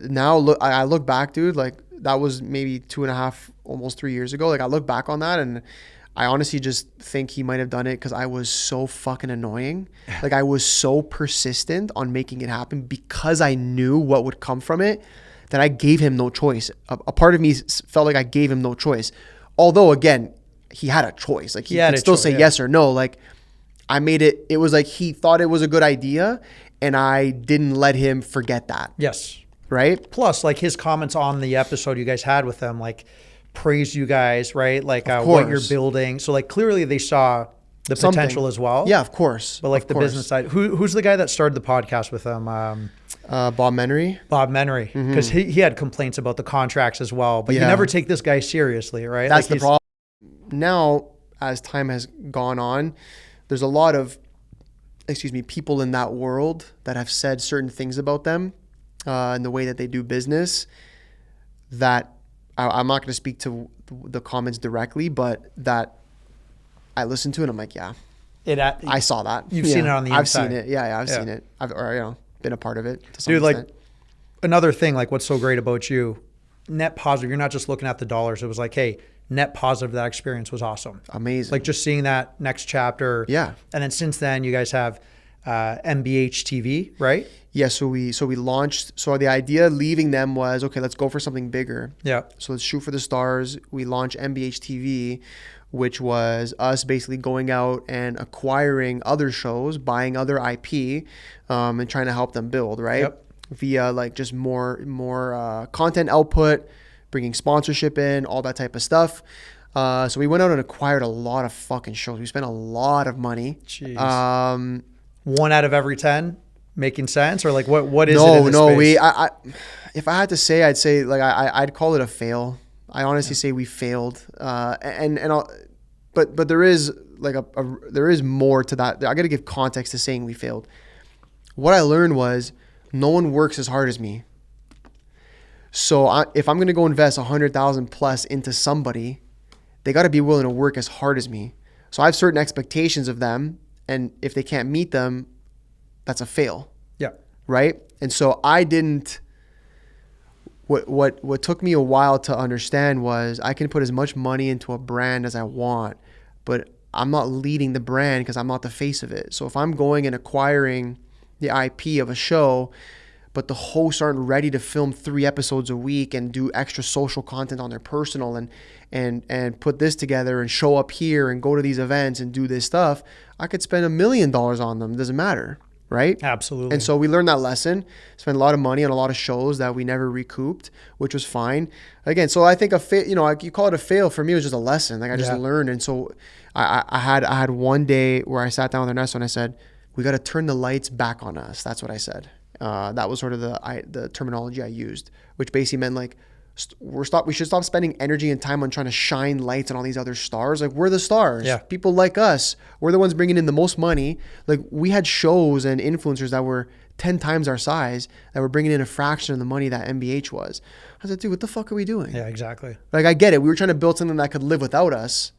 now I look back, dude, like that was maybe 2.5, almost 3 years ago. Like I look back on that and I honestly just think he might have done it because I was so fucking annoying. Like I was so persistent on making it happen because I knew what would come from it that I gave him no choice. A part of me felt like I gave him no choice. Although again, he had a choice. Like he could still say yes or no. Like I made it. It was like he thought it was a good idea and I didn't let him forget that. Yes. Right? Plus like his comments on the episode you guys had with them, like praise you guys, right? Like Of what you're course. building. So like clearly they saw the potential as well. Yeah, of course. But like Of the course. business side, who's the guy that started the podcast with them? Bob Menery. Bob Menery, because he had complaints about the contracts as well, but you Yeah. never take this guy seriously, right? That's Like the problem. Now, as time has gone on, there's a lot of, people in that world that have said certain things about them and the way that they do business that I'm not going to speak to the comments directly, but that I listened to and I'm like, yeah, I saw that. You've seen it on the inside. I've seen it. Yeah, I've seen it. I've been a part of it to some Dude, like extent. another thing, like what's so great about you, net positive, you're not just looking at the dollars. It was like, hey, net positive, that experience was awesome. Amazing. Like just seeing that next chapter. Yeah. And then since then you guys have MBH TV, right? Yeah, so we launched. So the idea leaving them was, okay, let's go for something bigger. Yeah. So let's shoot for the stars. We launched MBH TV, which was us basically going out and acquiring other shows, buying other IP, and trying to help them build, right? Yep. Via like just more content output, bringing sponsorship in, all that type of stuff. So we went out and acquired a lot of fucking shows. We spent a lot of money. Jeez. 1 out of every 10 making sense, or like what is it in this space? I if I had to say, I'd say like I'd call it a fail. I honestly say we failed, but there is like there is more to that. I got to give context to saying we failed. What I learned was no one works as hard as me. So if I'm gonna go invest 100,000 plus into somebody, they got to be willing to work as hard as me. So I have certain expectations of them, and if they can't meet them, that's a fail. Yeah. Right? And so I didn't, what took me a while to understand was I can put as much money into a brand as I want, but I'm not leading the brand because I'm not the face of it. So if I'm going and acquiring the IP of a show, but the hosts aren't ready to film 3 episodes a week and do extra social content on their personal and put this together and show up here and go to these events and do this stuff, I could spend $1 million on them. It doesn't matter. Right? Absolutely. And so we learned that lesson, spent a lot of money on a lot of shows that we never recouped, which was fine. Again, so I think you call it a fail. For me, it was just a lesson. Like I just learned. And so I had one day where I sat down with Ernesto and I said, we got to turn the lights back on us. That's what I said. That was sort of the terminology I used, which basically meant like, we should stop spending energy and time on trying to shine lights on all these other stars. Like we're the stars. Yeah. People like us. We're the ones bringing in the most money. Like we had shows and influencers that were 10 times our size that we're bringing in a fraction of the money that MBH was. I was like, dude, what the fuck are we doing? Yeah, exactly. Like, I get it. We were trying to build something that could live without us,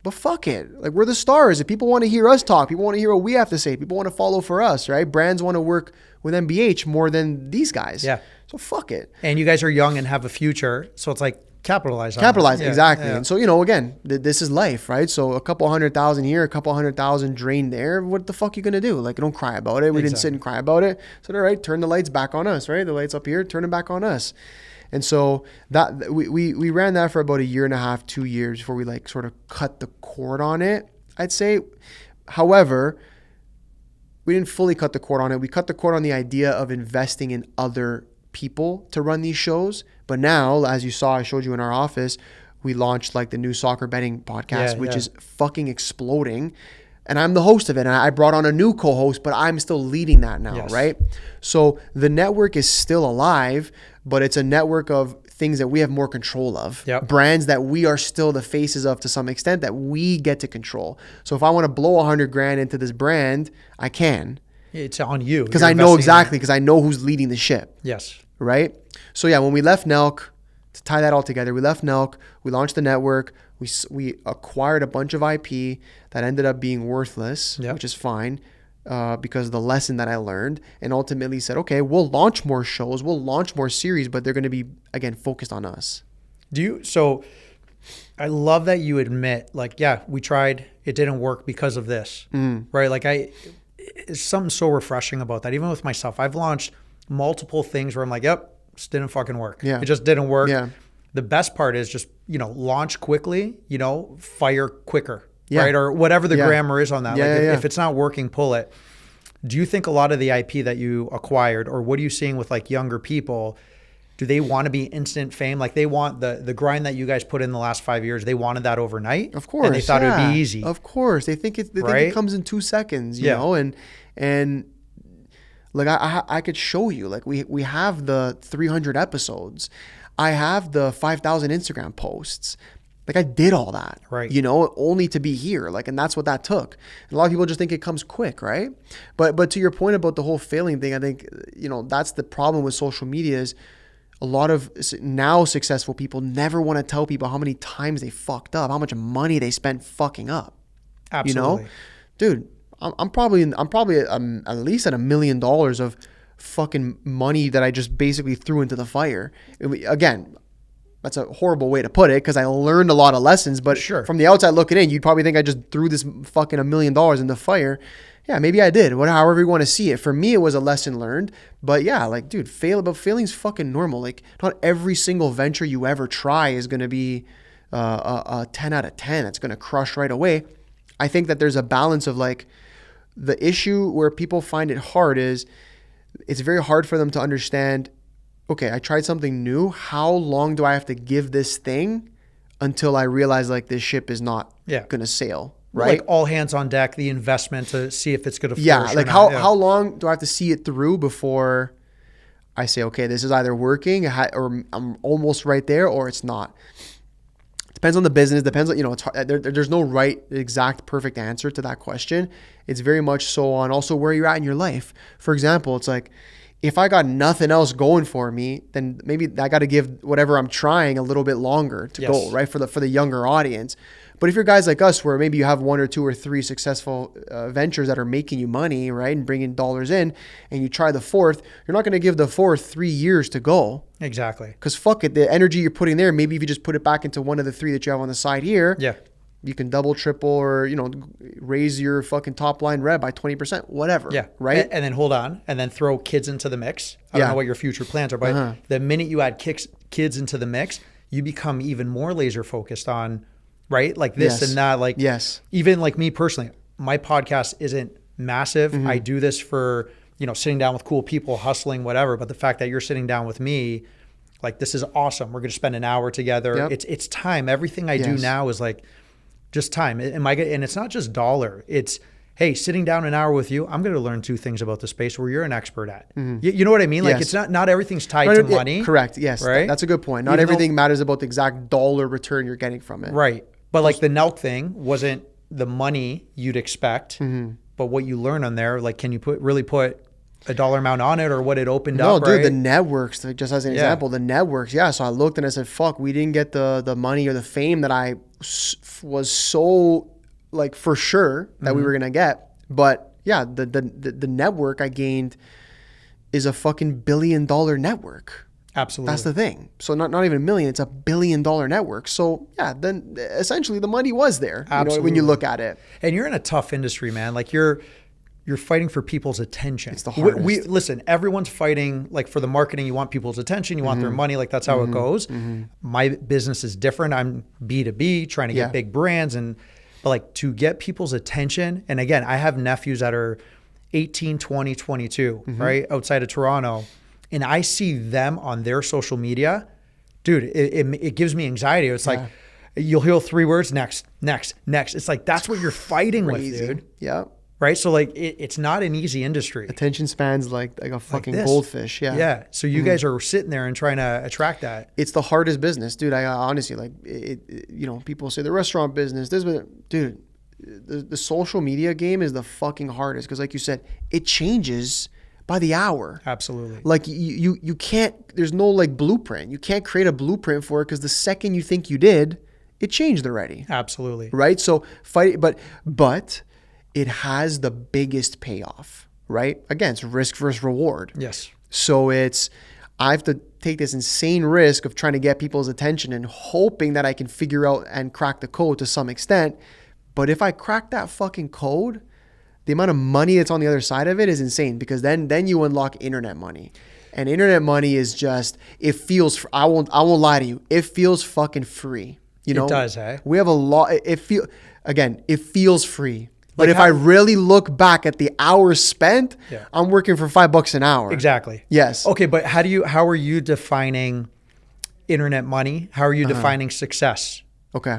but fuck it. Like, we're the stars. If people want to hear us talk, people want to hear what we have to say, people want to follow for us, right? Brands want to work with MBH more than these guys. Yeah. So fuck it. And you guys are young and have a future. So it's like capitalize on Capitalize, that. Yeah, exactly. yeah. And so, you know, again, this is life, right? So a couple 100,000 here, a couple 100,000 drained there. What the fuck you going to do? Like, don't cry about it. We didn't sit and cry about it. So, all right, turn the lights back on us, right? The lights up here, turn them back on us. And so that we ran that for about a year and a half, 2 years before we like sort of cut the cord on it, I'd say. However, we didn't fully cut the cord on it. We cut the cord on the idea of investing in other people to run these shows. But now, as you saw, I showed you in our office, we launched like the new soccer betting podcast, which is fucking exploding. And I'm the host of it. And I brought on a new co-host, but I'm still leading that now, right? So the network is still alive, but it's a network of things that we have more control of. Brands that we are still the faces of to some extent that we get to control. So if I want to blow 100 grand into this brand, I can. It's on you. Because I know exactly, because I know who's leading the ship. Yes. Right? So yeah, when we left Nelk, to tie that all together, we left Nelk, we launched the network, we acquired a bunch of IP that ended up being worthless, which is fine, because of the lesson that I learned, and ultimately said, okay, we'll launch more shows, we'll launch more series, but they're going to be, again, focused on us. So I love that you admit, like, yeah, we tried, it didn't work because of this, right? Like it's something so refreshing about that. Even with myself, I've launched multiple things where I'm like, yep, this didn't fucking work. It just didn't work. The best part is just, you know, launch quickly, you know, fire quicker, right? Or whatever the grammar is on that. If it's not working, pull it. Do you think a lot of the IP that you acquired, or what are you seeing with like younger people, do they want to be instant fame? Like they want the grind that you guys put in the last 5 years, they wanted that overnight? Of course. And they thought it would be easy. Of course. They think it comes in 2 seconds, you know? And like I could show you, like we have the 300 episodes. I have the 5,000 Instagram posts. Like I did all that, right? You know, only to be here. Like, and that's what that took. And a lot of people just think it comes quick, right? But to your point about the whole failing thing, I think, you know, that's the problem with social media is a lot of now successful people never want to tell people how many times they fucked up, how much money they spent fucking up. Absolutely. You know, dude, I'm probably at least at $1 million of fucking money that I just basically threw into the fire. Again, that's a horrible way to put it because I learned a lot of lessons, but from the outside looking in, you'd probably think I just threw this fucking $1 million in the fire. Yeah, maybe I did. However you want to see it. For me, it was a lesson learned. But yeah, like, dude, failing's fucking normal. Like, not every single venture you ever try is going to be a 10 out of 10. It's going to crush right away. I think that there's a balance of like, the issue where people find it hard is it's very hard for them to understand, okay, I tried something new. How long do I have to give this thing until I realize like this ship is not going to sail, right? Like all hands on deck, the investment to see if it's going to flourish. Yeah, like how long do I have to see it through before I say, okay, this is either working or I'm almost right there or it's not. Depends on the business. Depends on, you know, it's hard, there's no right, exact, perfect answer to that question. It's very much so on also where you're at in your life. For example, it's like, if I got nothing else going for me, then maybe I got to give whatever I'm trying a little bit longer to go, right? For the younger audience. But if you're guys like us, where maybe you have 1 or 2 or 3 successful ventures that are making you money, right, and bringing dollars in, and you try the 4th, you're not going to give the 4th 3 years to go. Exactly. Because fuck it, the energy you're putting there, maybe if you just put it back into one of the 3 that you have on the side here, you can double, triple, or, you know, raise your fucking top line rev by 20%, whatever. Yeah. Right. And then hold on, and then throw kids into the mix. I don't know what your future plans are, but the minute you add kids into the mix, you become even more laser focused on, right? Like this and that. Like, even like me personally, my podcast isn't massive. I do this for, you know, sitting down with cool people, hustling, whatever. But the fact that you're sitting down with me, like, this is awesome. We're going to spend an hour together. It's time. Everything I do now is like just time. And it's not just dollar. It's, hey, sitting down an hour with you, I'm going to learn 2 things about the space where you're an expert at. You know what I mean? Like, it's not everything's tied to money. Correct. Yes. Right. That's a good point. Not everything matters about the exact dollar return you're getting from it. Right. But like the Nelk thing wasn't the money you'd expect, but what you learn on there, like, can you really put a dollar amount on it or what it opened No, up, dude, right? the networks, like, just as an example, the networks. Yeah. So I looked and I said, fuck, we didn't get the money or the fame that I was so like for sure that we were going to get. But yeah, the network I gained is a fucking $1 billion network. Absolutely. That's the thing. So not even a million, it's $1 billion network. So yeah, then essentially the money was there, when you look at it. And you're in a tough industry, man. Like you're fighting for people's attention. It's the hardest. Listen, everyone's fighting like for the marketing. You want people's attention. You want their money. Like that's how it goes. My business is different. I'm B2B trying to get big brands but like to get people's attention. And again, I have nephews that are 18, 20, 22, right? Outside of Toronto. And I see them on their social media, dude, it gives me anxiety. It's like, you'll hear 3 words, next. It's like, that's what you're fighting with, dude. Yeah. Right? So like, it's not an easy industry. Attention spans like a fucking goldfish. Yeah. Yeah. So you guys are sitting there and trying to attract that. It's the hardest business, dude. I honestly, like, people say the restaurant business, dude, the social media game is the fucking hardest. Cause like you said, it changes by the hour. Absolutely. Like you can't, there's no like blueprint. You can't create a blueprint for it because the second you think you did, it changed already. Absolutely. Right? So but it has the biggest payoff, right? Again, it's risk versus reward. Yes. So I have to take this insane risk of trying to get people's attention and hoping that I can figure out and crack the code to some extent. But if I crack that fucking code, the amount of money that's on the other side of it is insane because then you unlock internet money. And internet money is just, it feels, I won't lie to you, it feels fucking free. It does, eh? We have a lot, it feels free. But if I really look back at the hours spent, I'm working for $5 an hour. Exactly. Yes. Okay, but how are you defining internet money? How are you defining success? Okay.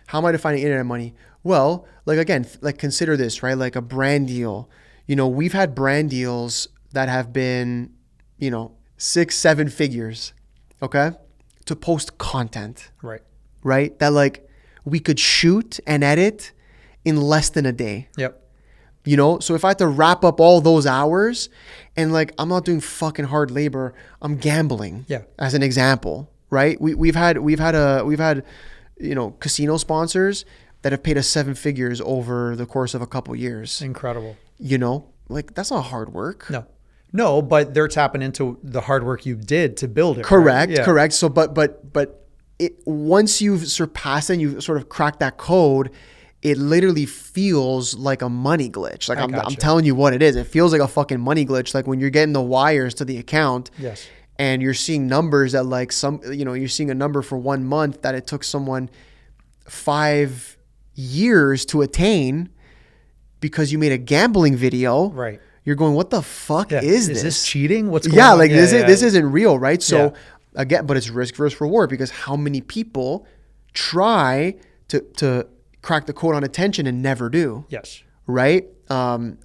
How am I defining internet money? Well, like again, like consider this, right? Like a brand deal. We've had brand deals that have been, 6-7 figures, okay? To post content. Right. Right? That like we could shoot and edit in less than a day. Yep. So if I had to wrap up all those hours and like I'm not doing fucking hard labor, I'm gambling. Yeah. As an example, right? We've had casino sponsors that have paid us 7 figures over the course of a couple years. Incredible. Like that's not hard work. No, but they're tapping into the hard work you did to build it. Correct. Right? Yeah. Correct. So, but once you've surpassed and you sort of cracked that code, it literally feels like a money glitch. Like I'm telling you what it is. It feels like a fucking money glitch. Like when you're getting the wires to the account. Yes. And you're seeing numbers that like you're seeing a number for 1 month that it took someone 5 years to attain because you made a gambling video. Right. You're going, what the fuck is this? Is this cheating? What's going on? Yeah, like this isn't real, right? So again, but it's risk versus reward because how many people try to crack the code on attention and never do? Yes. Right?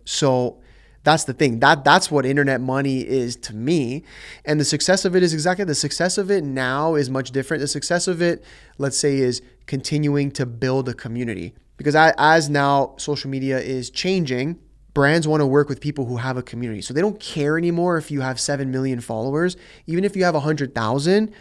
So that's the thing. That's what internet money is to me. And the success of it is exactly, the success of it now is much different. The success of it, let's say, is continuing to build a community. Because as now social media is changing, brands want to work with people who have a community. So they don't care anymore if you have 7 million followers, even if you have 100,000,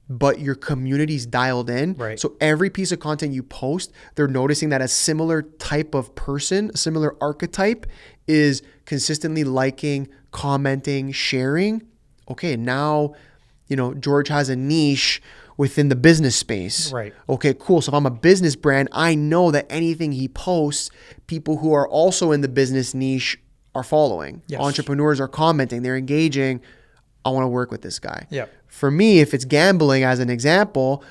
but your community's dialed in. Right. So every piece of content you post, they're noticing that a similar type of person, a similar archetype is consistently liking, commenting, sharing. Okay, now, George has a niche within the business space. Right. Okay, cool. So if I'm a business brand, I know that anything he posts, people who are also in the business niche are following. Yes. Entrepreneurs are commenting, they're engaging. I want to work with this guy. Yeah. For me, if it's gambling as an example,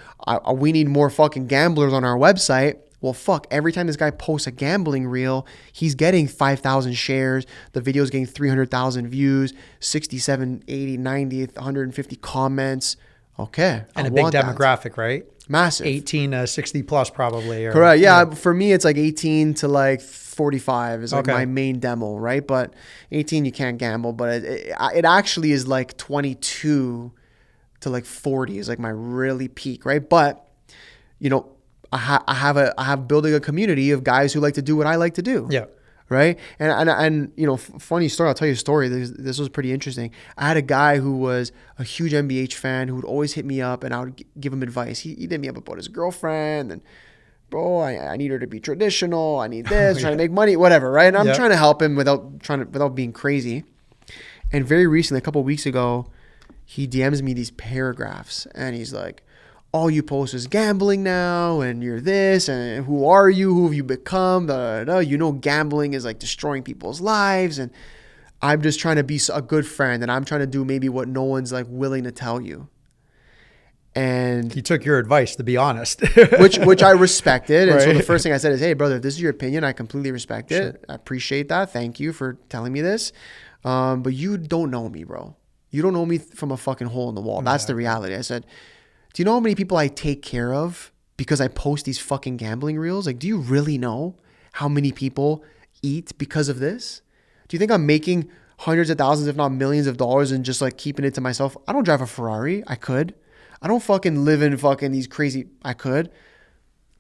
we need more fucking gamblers on our website. Well, fuck, every time this guy posts a gambling reel, he's getting 5,000 shares. The video's getting 300,000 views, 67, 80, 90, 150 comments. Okay. And a big demographic, right? Massive. 18 to 60 plus probably. Or, correct. Yeah. For me, it's like 18 to like 45 is like Okay. my main demo, right? But 18, you can't gamble. But it actually is like 22 to like 40 is like my really peak, right? But, I have building a community of guys who like to do what I like to do. Yeah. right? And you know, funny story. I'll tell you a story. This was pretty interesting. I had a guy who was a huge NBH fan who would always hit me up, and I would give him advice. He hit me up about his girlfriend, and bro, I need her to be traditional. I need this, trying to make money, whatever, right? And I'm trying to help him without being crazy. And very recently, a couple of weeks ago, he DMs me these paragraphs, and he's like, all you post is gambling now, and you're this, and who are you? Who have you become? You know, gambling is like destroying people's lives, and I'm just trying to be a good friend, and I'm trying to do maybe what no one's like willing to tell you. And he took your advice, to be honest, which I respected. And so the first thing I said is, hey, brother, if this is your opinion, I completely respect it. I appreciate that. Thank you for telling me this. But you don't know me, bro. You don't know me from a fucking hole in the wall. That's the reality. I said, do you know how many people I take care of because I post these fucking gambling reels? Like, do you really know how many people eat because of this? Do you think I'm making hundreds of thousands, if not millions of dollars and just like keeping it to myself? I don't drive a Ferrari. I could. I don't fucking live in fucking these crazy. I could.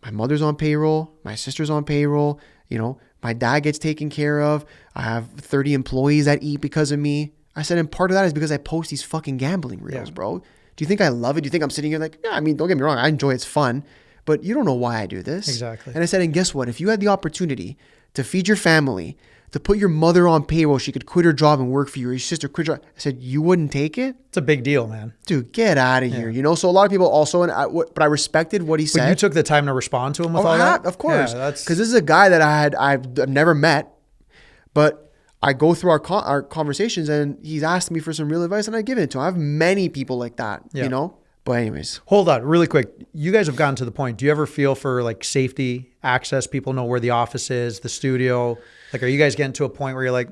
My mother's on payroll. My sister's on payroll. You know, my dad gets taken care of. I have 30 employees that eat because of me. I said, and part of that is because I post these fucking gambling reels, bro. Do you think I love it? Do you think I'm sitting here like, yeah, I mean, don't get me wrong. I enjoy it. It's fun, but you don't know why I do this. Exactly. And I said, and guess what? If you had the opportunity to feed your family, to put your mother on payroll, she could quit her job and work for you, or your sister quit her job. I said, you wouldn't take it? It's a big deal, man. Dude, get out of here. You know, so a lot of people also, but I respected what he said. But you took the time to respond to him with all that? Of course. Yeah, because this is a guy that I've never met, but I go through our conversations and he's asked me for some real advice and I give it to him. I have many people like that, you know? But anyways. Hold on really quick. You guys have gotten to the point. Do you ever feel for like safety, access? People know where the office is, the studio. Like, are you guys getting to a point where you're like,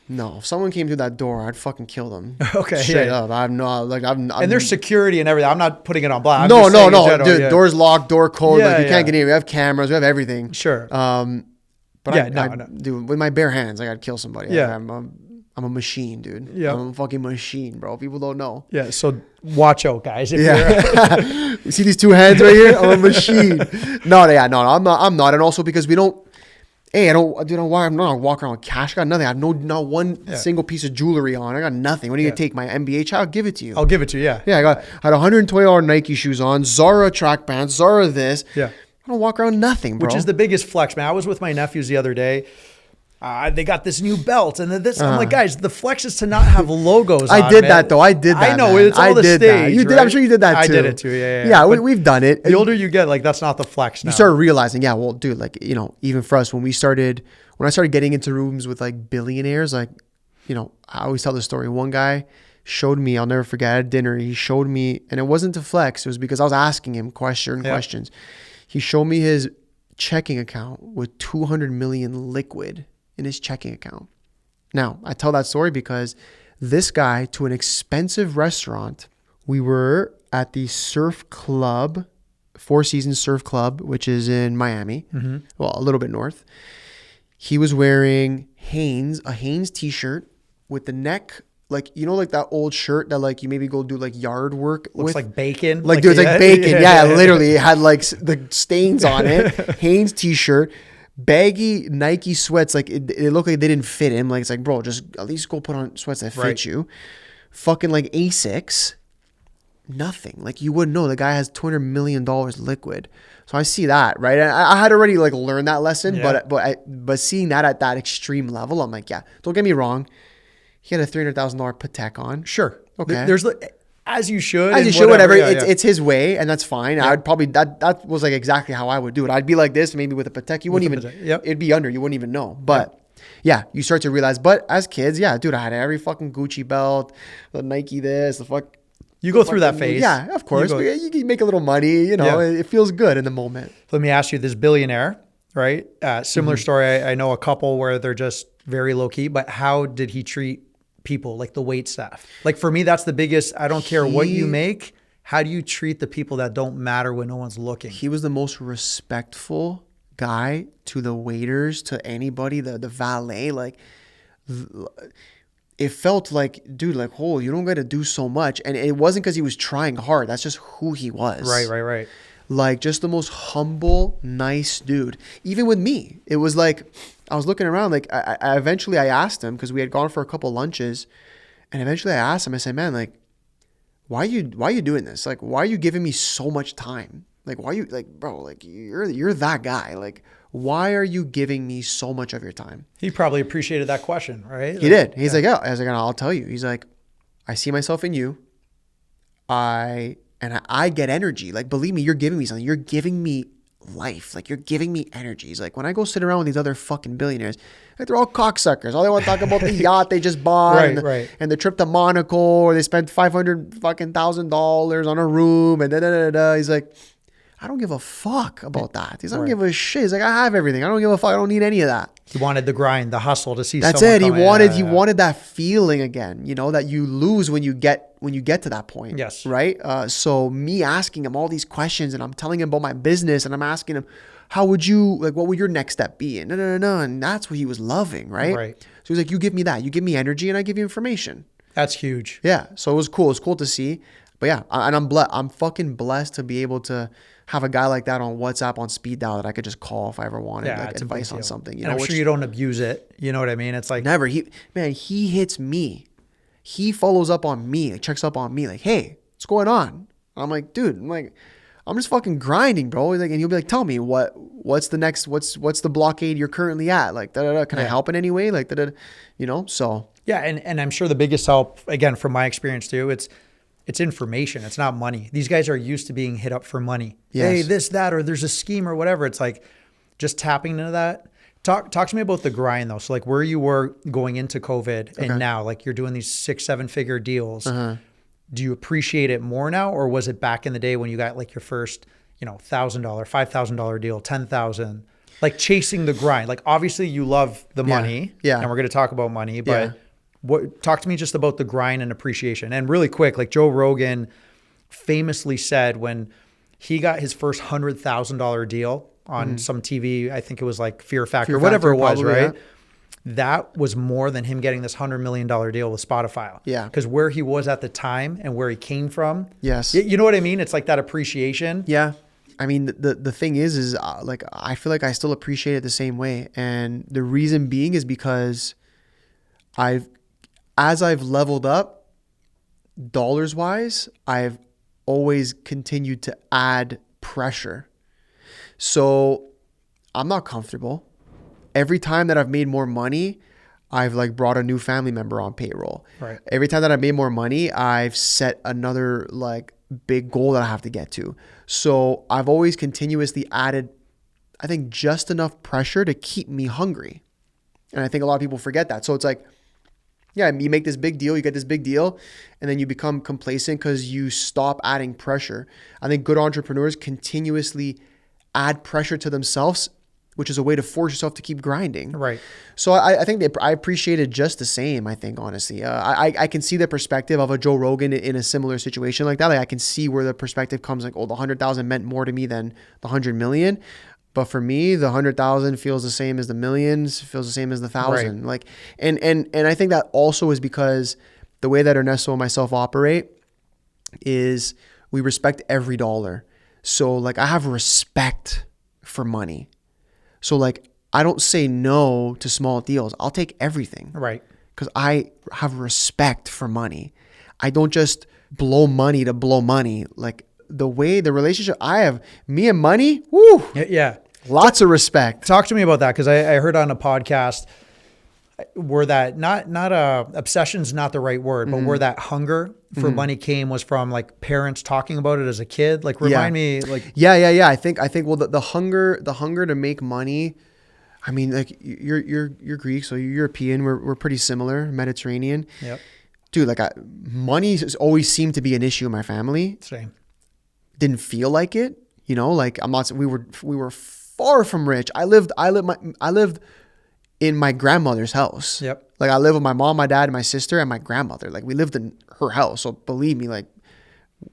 No, if someone came through that door, I'd fucking kill them. Okay. Straight up. I'm not like, I'm and there's security and everything. I'm not putting it on blast. No. Dude, door's locked, door code. Like, you can't get in. We have cameras. We have everything. Sure. But dude, with my bare hands, I'd kill somebody. Yeah. I'm a machine, dude. Yeah. I'm a fucking machine, bro. People don't know. Yeah. So watch out, guys. If You see these two hands right here? I'm a machine. No, I'm not. And also because we don't, I'm not walking around with cash. I got nothing. I have not one single piece of jewelry on. I got nothing. What are you going to take? My NBA child? I'll give it to you. I'll give it to you. Yeah. Yeah. I had $120 Nike shoes on, Zara track pants, Zara this. Yeah. I don't walk around nothing, bro. Which is the biggest flex, man. I was with my nephews the other day. They got this new belt and this. I'm like, guys, the flex is to not have logos. I did that. I know. Man. It's all the stage. That. You did. Right? I'm sure you did that too. I did it too. Yeah. We've done it. The older you get, like that's not the flex now. You start realizing, well, dude, like, you know, even for us, when I started getting into rooms with like billionaires, like, you know, I always tell the story. One guy showed me, I'll never forget, at dinner, he showed me, and it wasn't to flex. It was because I was asking him questions. He showed me his checking account with 200 million liquid in his checking account. Now, I tell that story because this guy, to an expensive restaurant, we were at the surf club, Four Seasons Surf Club, which is in Miami, well, a little bit north. He was wearing a Hanes t-shirt with the neck, like, you know, like that old shirt that like you maybe go do like yard work Looks like bacon. Like dude, it's like bacon. Yeah, literally. It had like the stains on it. Hanes t-shirt, baggy Nike sweats. Like it looked like they didn't fit him. Like it's like, bro, just at least go put on sweats that fit you. Fucking like A6. Nothing. Like you wouldn't know. The guy has $200 million liquid. So I see that, right? And I had already like learned that lesson, but seeing that at that extreme level, I'm like, yeah, don't get me wrong. He had a $300,000 Patek on. Sure. Okay. There's as you should. Whatever. It's his way, and that's fine. I'd probably that was like exactly how I would do it. I'd be like this, maybe with a Patek. You wouldn't even. It'd be under. You wouldn't even know. But you start to realize. But as kids, dude, I had every fucking Gucci belt, the Nike this, the fuck. You go through that phase. Yeah, of course. You can make a little money. You know, it feels good in the moment. Let me ask you, this billionaire, right? Similar story. I know a couple where they're just very low key. But how did he treat people, like the wait staff? Like for me, that's the biggest. I don't care what you make. How do you treat the people that don't matter when no one's looking? He was the most respectful guy to the waiters, to anybody, the valet. Like it felt like, dude, like, oh, you don't got to do so much. And it wasn't because he was trying hard. That's just who he was. Right. Like just the most humble, nice dude. Even with me, it was like, I was looking around, like I eventually I asked him, because we had gone for a couple lunches, and eventually I asked him, I said, man, like, why are you doing this? Like, why are you giving me so much time? Like, why are you, like, bro, like, you're that guy. Like, why are you giving me so much of your time? He probably appreciated that question, right? He did. He's like, yeah. I was like, I'll tell you. He's like, I see myself in you. I get energy. Like, believe me, you're giving me something. You're giving me life. Like, you're giving me energy. He's like, when I go sit around with these other fucking billionaires, like, they're all cocksuckers. All they want to talk about the yacht they just bought, and the trip to Monaco, or they spent $500,000 on a room, and da. He's like, I don't give a fuck about that. He's like, I don't give a shit. He's like, I have everything. I don't give a fuck. I don't need any of that. He wanted the grind, the hustle, to see. That's it. He wanted that feeling again, you know, that you lose when you get to that point. Yes. Right. So me asking him all these questions, and I'm telling him about my business, and I'm asking him, what would your next step be? And no. And that's what he was loving. Right. Right. So he's like, you give me that. You give me energy, and I give you information. That's huge. Yeah. So it was cool. It's cool to see. But yeah, and I'm fucking blessed to be able to have a guy like that on WhatsApp on speed dial that I could just call if I ever wanted advice on something. I'm sure you don't abuse it. You know what I mean? It's like never. He hits me. He follows up on me. Like, checks up on me. Like, hey, what's going on? I'm like, dude. I'm just fucking grinding, bro. Like, and he'll be like, tell me what's the next? What's the blockade you're currently at? Like, can I help in any way? Like, you know. So yeah, and I'm sure the biggest help, again, from my experience too, it's information. It's not money. These guys are used to being hit up for money. Yes. Hey, this, that, or there's a scheme or whatever. It's like just tapping into that. Talk to me about the grind though. So like where you were going into COVID and now, like you're doing these 6-7 figure deals. Do you appreciate it more now, or was it back in the day when you got like your first, $1,000, $5,000 deal, 10,000, like chasing the grind? Like obviously you love the money, and we're going to talk about money, but talk to me just about the grind and appreciation. And really quick, like Joe Rogan famously said when he got his first $100,000 deal on some TV, I think it was like Fear Factor, whatever it was, right? Yeah. That was more than him getting this $100 million deal with Spotify. Yeah. Because where he was at the time and where he came from. Yes. You know what I mean? It's like that appreciation. Yeah. I mean, the thing is like, I feel like I still appreciate it the same way. And the reason being is because as I've leveled up dollars wise, I've always continued to add pressure. So I'm not comfortable. Every time that I've made more money, I've like brought a new family member on payroll. Right. Every time that I've made more money, I've set another like big goal that I have to get to. So I've always continuously added, I think, just enough pressure to keep me hungry. And I think a lot of people forget that. So it's like, yeah, you make this big deal, you get this big deal, and then you become complacent because you stop adding pressure. I think good entrepreneurs continuously add pressure to themselves, which is a way to force yourself to keep grinding. Right. So I think I appreciate it just the same, I think, honestly. I can see the perspective of a Joe Rogan in a similar situation like that. Like I can see where the perspective comes like, oh, the 100,000 meant more to me than the 100 million. But for me, the 100,000 feels the same as the millions, feels the same as the 1,000. Right. Like, and I think that also is because the way that Ernesto and myself operate is we respect every dollar. So like I have respect for money. So like I don't say no to small deals. I'll take everything. Right. Because I have respect for money. I don't just blow money to blow money. Like the relationship I have, me and money, woo. Yeah. Lots of respect. Talk to me about that, because I heard on a podcast where that not obsession's not the right word, but where that hunger for money came was from like parents talking about it as a kid. Like remind me, like yeah. I think well the hunger to make money. I mean, like you're Greek, so you're European. We're pretty similar, Mediterranean. Yep. Dude, like money has always seemed to be an issue in my family. Same. Didn't feel like it, like I'm not. We were far from rich. I lived in my grandmother's house. Yep. Like I lived with my mom, my dad, and my sister, and my grandmother. Like we lived in her house. So believe me, like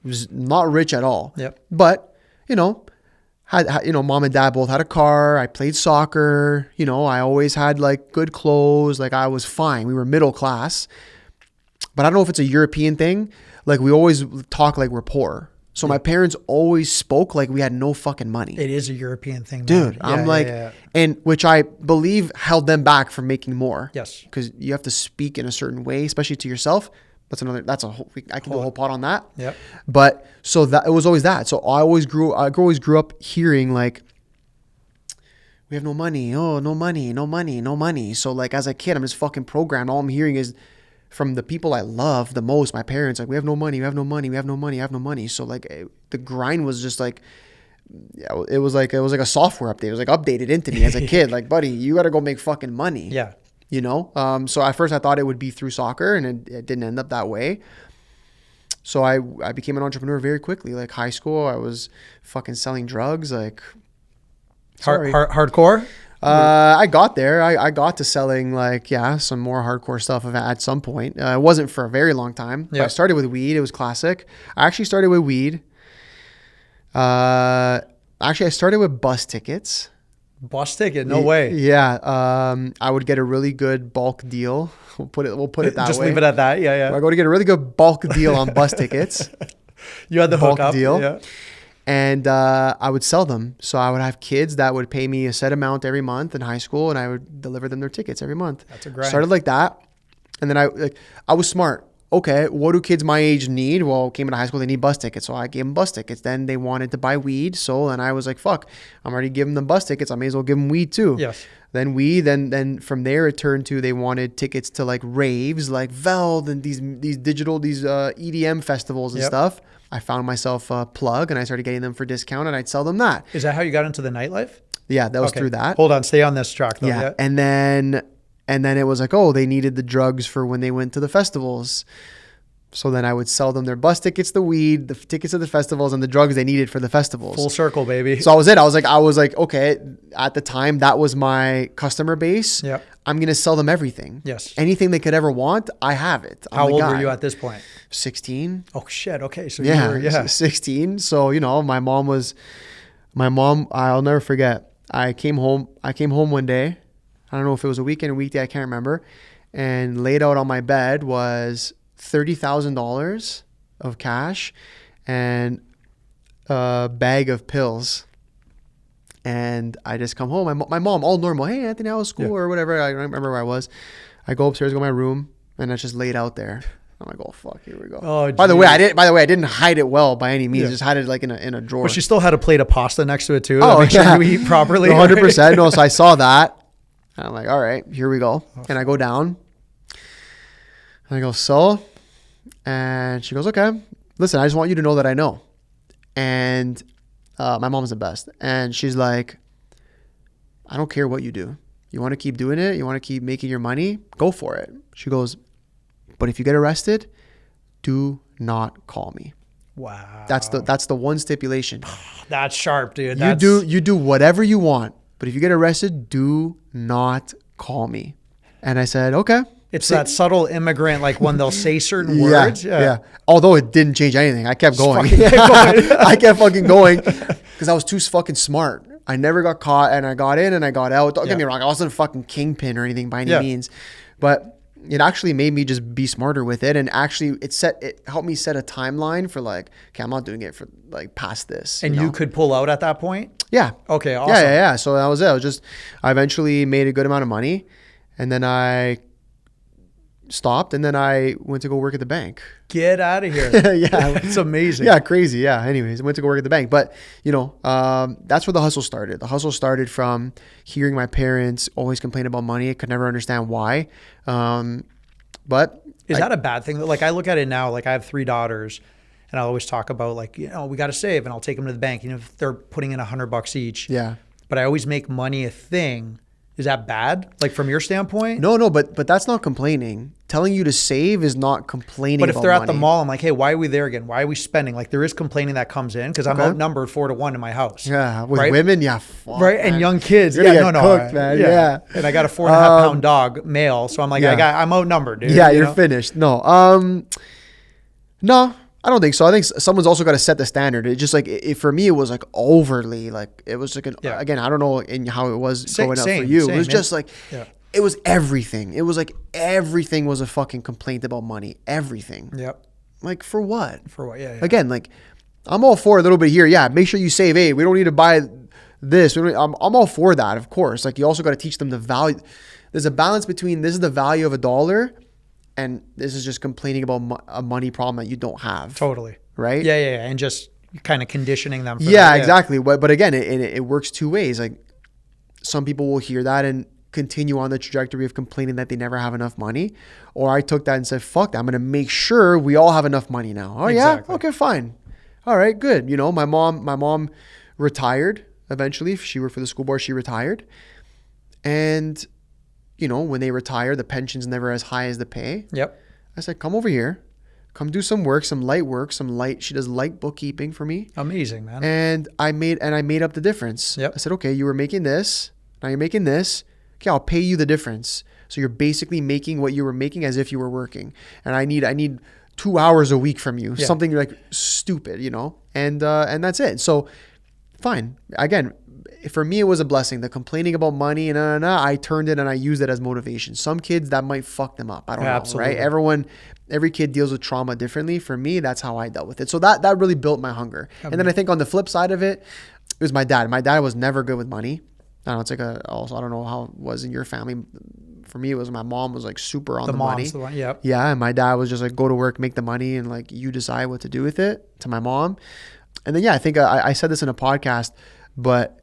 was not rich at all. Yep. But had mom and dad both had a car. I played soccer. I always had like good clothes. Like I was fine. We were middle class. But I don't know if it's a European thing. Like we always talk like we're poor. So my parents always spoke like we had no fucking money. It is a European thing, dude. I'm like, and which I believe held them back from making more. Yes. Because you have to speak in a certain way, especially to yourself. That's a whole, I can do a whole pot on that. Yep. But so that it was always that. So I always grew up hearing like, we have no money. Oh, no money, no money, no money. So like as a kid, I'm just fucking programmed. All I'm hearing is from the people I love the most, my parents, like, we have no money, we have no money, we have no money, I have no money. So like the grind was just like, it was like a software update. It was like updated into me as a kid. Like, buddy, you got to go make fucking money. Yeah. You know? So at first I thought it would be through soccer, and it didn't end up that way. So I became an entrepreneur very quickly. Like high school, I was fucking selling drugs. Like hardcore? I got there. I got to selling some more hardcore stuff at some point. It wasn't for a very long time. Yep. I started with weed. It was classic. I actually started with weed. I started with bus tickets. Bus ticket? No way. Yeah. I would get a really good bulk deal. We'll put it that way. Just leave it at that. Yeah. I go to get a really good bulk deal on bus tickets. You had the bulk hookup deal. Yeah. And I would sell them. So I would have kids that would pay me a set amount every month in high school, and I would deliver them their tickets every month. That's a grind. Started like that. And then I was smart. Okay, what do kids my age need? Well, came into high school, they need bus tickets. So I gave them bus tickets. Then they wanted to buy weed. So then I was like, fuck, I'm already giving them bus tickets. I may as well give them weed too. Yes. Then weed. Then from there it turned to they wanted tickets to like raves, like Veld and these digital, EDM festivals and stuff. I found myself a plug, and I started getting them for discount, and I'd sell them that. Is that how you got into the nightlife? Yeah, that was through that. Hold on, stay on this track though. Yeah. And then it was like, oh, they needed the drugs for when they went to the festivals. So then I would sell them their bus tickets, the weed, the tickets to the festivals, and the drugs they needed for the festivals. Full circle, baby. So I was like, okay, at the time, that was my customer base. Yeah. I'm going to sell them everything. Yes. Anything they could ever want, I have it. How old were you at this point? 16. Oh, shit. Okay. So Yeah, you were, 16. So, my mom, I'll never forget. I came home one day. I don't know if it was a weekend or weekday. I can't remember. And laid out on my bed was $30,000 of cash and a bag of pills. And I just come home. My mom, all normal. Hey, Anthony, how was school or whatever? I don't remember where I was. I go upstairs, go to my room, and it's just laid out there. I'm like, oh fuck, here we go. Oh, by the way, I didn't hide it well by any means. Just had it like in a drawer. But she still had a plate of pasta next to it too. Oh, make sure you eat properly. 100%. No, so I saw that. And I'm like, all right, here we go. And I go down. And I go, so? And she goes, okay, listen, I just want you to know that I know. And my mom's the best. And she's like, I don't care what you do. You want to keep doing it? You want to keep making your money? Go for it. She goes, but if you get arrested, do not call me. Wow. That's the one stipulation. That's sharp, dude. You do whatever you want, but if you get arrested, do not call me. And I said, okay. It's that subtle immigrant, like when they'll say certain words. Yeah. Although it didn't change anything. I kept going. I kept fucking going because I was too fucking smart. I never got caught, and I got in and I got out. Don't get me wrong. I wasn't a fucking kingpin or anything by any means, but it actually made me just be smarter with it. And actually it helped me set a timeline for like, okay, I'm not doing it for like past this. And you could pull out at that point? Yeah. Okay. Awesome. Yeah. So that was it. I eventually made a good amount of money, and then I stopped, and then I went to go work at the bank. Get out of here. Yeah. It's amazing. Yeah, crazy. Yeah. Anyways, I went to go work at the bank. But, that's where the hustle started. The hustle started from hearing my parents always complain about money. I could never understand why. But is that a bad thing? Like, I look at it now, like I have 3 daughters, and I always talk about like, we got to save, and I'll take them to the bank, if they're putting in $100 each. Yeah. But I always make money a thing. Is that bad? Like from your standpoint? No, but that's not complaining. Telling you to save is not complaining. But if they're at the mall, I'm like, hey, why are we there again? Why are we spending? Like there is complaining that comes in because I'm outnumbered 4-1 in my house. Yeah, with women, fuck, right, man. And young kids. You're gonna get cooked, man. Yeah. And I got a 4.5-pound dog, male, so I'm like, I'm outnumbered, dude. Yeah, you're finished. No, I don't think so. I think someone's also got to set the standard. It just like for me, it was like overly like it was like again. I don't know how it was growing up for you. It was just like it was everything. It was like everything was a fucking complaint about money. Everything. Yep. Like for what? For what? Yeah. Again, like I'm all for a little bit here. Yeah, make sure you save. Hey, we don't need to buy this. I'm all for that, of course. Like, you also got to teach them the value. There's a balance between this is the value of a dollar and this is just complaining about a money problem that you don't have. Totally. Right? Yeah. And just kind of conditioning them. For yeah, that. Exactly. But again, it works two ways. Like, some people will hear that and continue on the trajectory of complaining that they never have enough money. Or I took that and said, fuck that. I'm going to make sure we all have enough money now. Oh, exactly. Yeah? Okay, fine. All right, good. You know, my mom retired eventually. She worked for the school board. She retired. And, you know, when they retire, the pension's never as high as the pay. Yep. I said, come over here. Come do some work, some light work, she does light bookkeeping for me. Amazing, man. And I made up the difference. Yep. I said, okay, you were making this. Now you're making this. Okay, I'll pay you the difference. So you're basically making what you were making as if you were working. And I need 2 hours a week from you. Yeah. Something like stupid, you know? And that's it. So fine. Again, for me, it was a blessing. The complaining about money and I turned it and I used it as motivation. Some kids, that might fuck them up. I don't know, Absolutely. Right? Every kid deals with trauma differently. For me, that's how I dealt with it. So that really built my hunger. And then I think on the flip side of it, it was my dad. My dad was never good with money. I don't know, I don't know how it was in your family. For me, it was my mom was like super on the money. The one, yep. Yeah, and my dad was just like, go to work, make the money, and like, you decide what to do with it, to my mom. And then, yeah, I think I said this in a podcast, but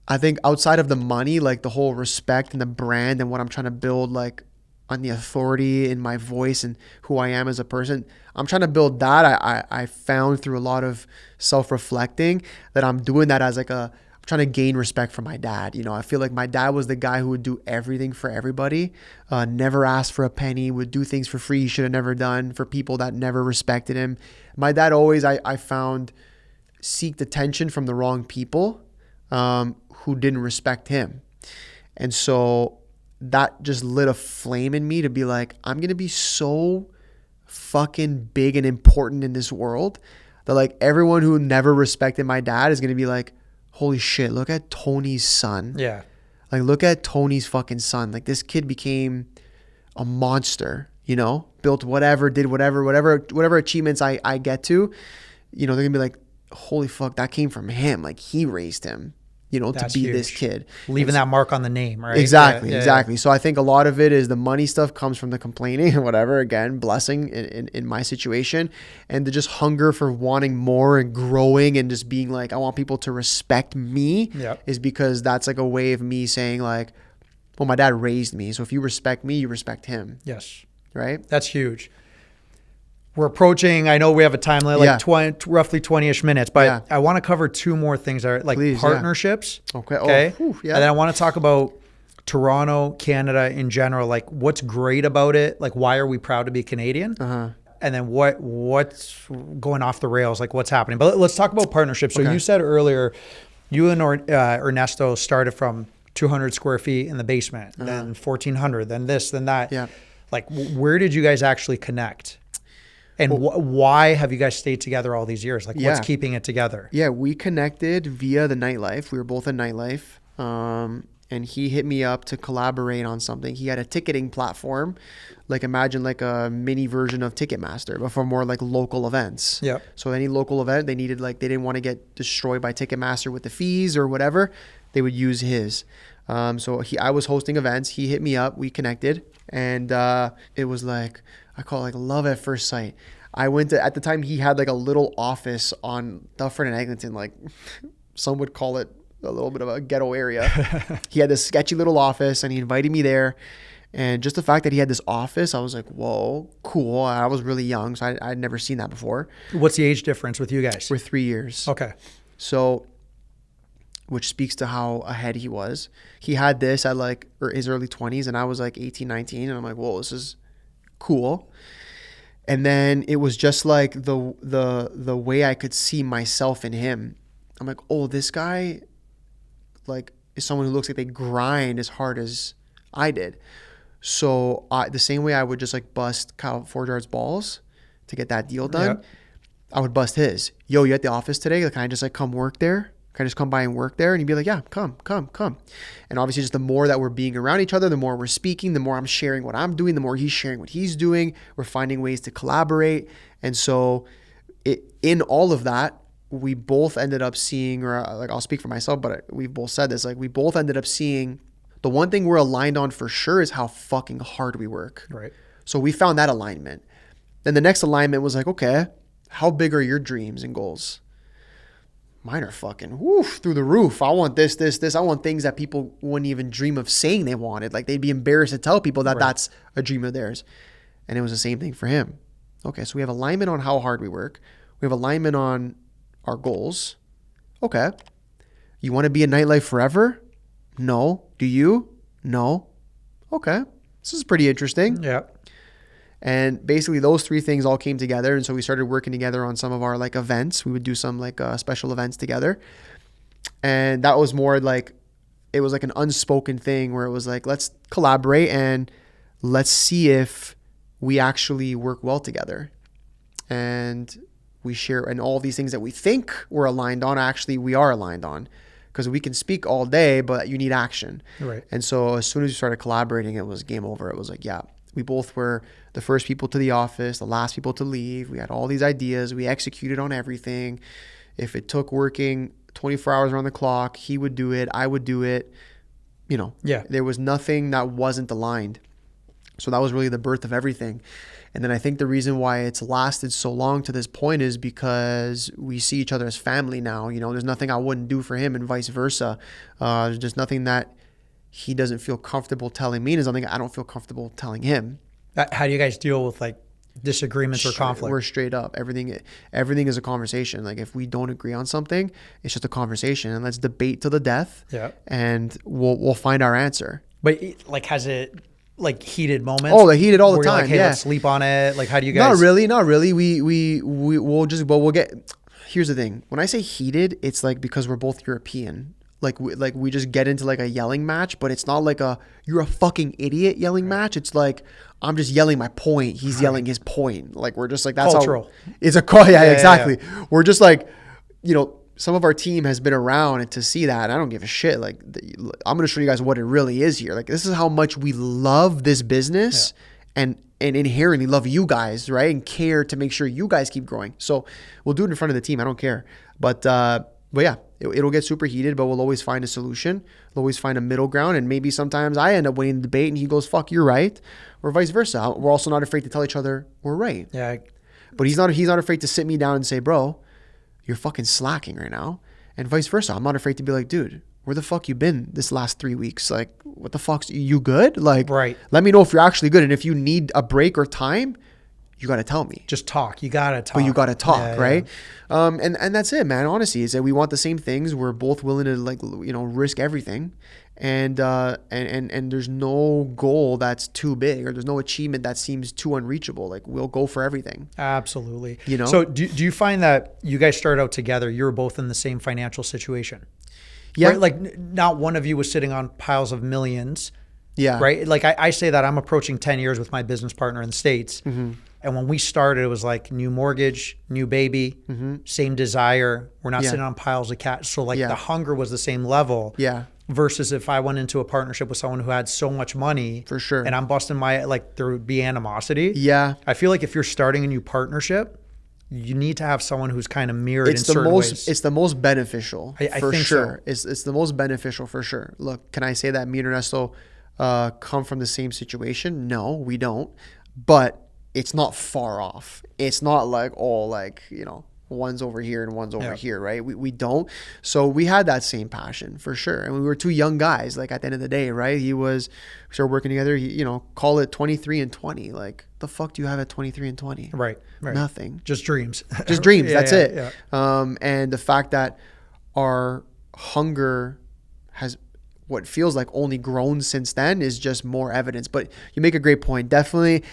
I think outside of the money, like the whole respect and the brand and what I'm trying to build, like on the authority in my voice and who I am as a person, I'm trying to build that. I found through a lot of self-reflecting that I'm doing that as I'm trying to gain respect for my dad. You know, I feel like my dad was the guy who would do everything for everybody, never asked for a penny, would do things for free he should have never done for people that never respected him. My dad always, I found, seeked attention from the wrong people who didn't respect him. And so that just lit a flame in me to be like, I'm going to be so fucking big and important in this world that like everyone who never respected my dad is going to be like, holy shit, look at Tony's son. Yeah. Like, look at Tony's fucking son. Like, this kid became a monster, you know, built whatever, did whatever achievements I get to, you know, they're gonna be like, holy fuck, that came from him. Like, he raised him, you know, to be huge. This kid. Leaving that mark on the name, right? Exactly. So I think a lot of it is the money stuff comes from the complaining and whatever, again, blessing in my situation, and the just hunger for wanting more and growing and just being like, I want people to respect me is because that's like a way of me saying like, well, my dad raised me. So if you respect me, you respect him. Yes. Right? That's huge. We're approaching, I know we have a time limit, like roughly 20-ish minutes, but I want to cover two more things, like partnerships. Okay. And then I want to talk about Toronto, Canada in general, like what's great about it, like why are we proud to be Canadian? And then what's going off the rails, like what's happening. But let's talk about partnerships. So you said earlier, you and Ernesto started from 200 square feet in the basement, then 1,400, then this, then that. Yeah. Like where did you guys actually connect? And why have you guys stayed together all these years? Like what's keeping it together? Yeah, we connected via the nightlife. We were both in nightlife. And he hit me up to collaborate on something. He had a ticketing platform, like imagine like a mini version of Ticketmaster, but for more like local events. Yeah. So any local event, they needed they didn't want to get destroyed by Ticketmaster with the fees or whatever. They would use his. So I was hosting events. He hit me up. We connected. And it was like, I call it like love at first sight. I went to, at the time he had like a little office on Dufferin and Eglinton, like some would call it a little bit of a ghetto area. He had this sketchy little office and he invited me there. And just the fact that he had this office, I was like, whoa, cool. I was really young, so I'd never seen that before. What's the age difference with you guys? We're 3 years. Okay. So, which speaks to how ahead he was. He had this at like his early 20s and I was like 18, 19. And I'm like, whoa, this is cool. And then it was just like the way I could see myself in him. I'm like, oh, this guy like is someone who looks like they grind as hard as I did. So the same way I would just like bust Kyle Forgeard's balls to get that deal done, I would bust his. Yo, you at the office today? Like, can I just like come work there? Can I just come by and work there? And he'd be like, yeah, come. And obviously just the more that we're being around each other, the more we're speaking, the more I'm sharing what I'm doing, the more he's sharing what he's doing. We're finding ways to collaborate. And so in all of that, we both ended up seeing, or like I'll speak for myself, but we've both said this, like we both ended up seeing the one thing we're aligned on for sure is how fucking hard we work. Right. So we found that alignment. Then the next alignment was like, okay, how big are your dreams and goals? Mine are fucking through the roof. I want this. I want things that people wouldn't even dream of saying they wanted. Like they'd be embarrassed to tell people that that's a dream of theirs. And it was the same thing for him. Okay, so we have alignment on how hard we work. We have alignment on our goals. Okay. You want to be a nightlife forever? No. Do you? No. Okay. This is pretty interesting. Yeah. And basically those three things all came together. And so we started working together on some of our like events. We would do some like special events together. And that was more like, it was like an unspoken thing where it was like, let's collaborate and let's see if we actually work well together. And we share, and all these things that we think we're aligned on, actually we are aligned on, because we can speak all day, but you need action. Right. And so as soon as we started collaborating, it was game over. It was like, yeah, we both were the first people to the office, the last people to leave. We had all these ideas. We executed on everything. If it took working 24 hours around the clock, he would do it. I would do it. You know, there was nothing that wasn't aligned. So that was really the birth of everything. And then I think the reason why it's lasted so long to this point is because we see each other as family now. You know, there's nothing I wouldn't do for him and vice versa. There's just nothing that he doesn't feel comfortable telling me, and there's something I don't feel comfortable telling him. How do you guys deal with like disagreements or conflict? We're straight up. Everything is a conversation. Like if we don't agree on something, it's just a conversation, and let's debate to the death. Yeah. And we'll find our answer. But like, has it like heated moments? Oh, like heated all the time. Like, hey, let's sleep on it. Like, how do you guys? Not really. We'll get. Here's the thing. When I say heated, it's like because we're both European. Like we just get into like a yelling match, but it's not like a you're a fucking idiot yelling match. It's like I'm just yelling my point. He's yelling his point. Like we're just like that's cultural. It's a call. Yeah, exactly. Yeah. We're just like, you know, some of our team has been around and to see that. I don't give a shit. Like I'm going to show you guys what it really is here. Like this is how much we love this business and inherently love you guys, right? And care to make sure you guys keep growing. So we'll do it in front of the team. I don't care. But yeah, it'll get super heated, but we'll always find a solution. We'll always find a middle ground. And maybe sometimes I end up winning the debate and he goes, fuck, you're right. Or vice versa. We're also not afraid to tell each other we're right. Yeah. But he's not afraid to sit me down and say, bro, you're fucking slacking right now. And vice versa. I'm not afraid to be like, dude, where the fuck you been this last 3 weeks? Like, what the fuck's you good? Like, let me know if you're actually good. And if you need a break or time, you got to tell me. Just talk. You got to talk. But you got to talk, right? Yeah. And that's it, man. Honestly, is that we want the same things. We're both willing to like, you know, risk everything. And there's no goal that's too big, or there's no achievement that seems too unreachable. Like we'll go for everything. Absolutely. You know? So do you find that you guys started out together, you were both in the same financial situation? Yeah. Right? Like not one of you was sitting on piles of millions. Yeah. Right. Like I say that I'm approaching 10 years with my business partner in the States. Mm-hmm. And when we started, it was like new mortgage, new baby, same desire. We're not sitting on piles of cash. So like the hunger was the same level. Yeah. Versus if I went into a partnership with someone who had so much money. For sure. And I'm busting like there would be animosity. Yeah. I feel like if you're starting a new partnership, you need to have someone who's kind of mirrored in certain ways. It's the most beneficial for think sure. So. It's the most beneficial for sure. Look, can I say that me and Ernesto come from the same situation? No, we don't. But it's not far off. It's not like, oh, like, you know, one's over here and one's over here, right? We don't. So we had that same passion for sure. And we were two young guys, like at the end of the day, right? We started working together, you know, call it 23 and 20. Like the fuck do you have at 23 and 20? Right. Nothing. Just dreams. Just dreams. That's it. Yeah. And the fact that our hunger has what feels like only grown since then is just more evidence. But you make a great point. Definitely.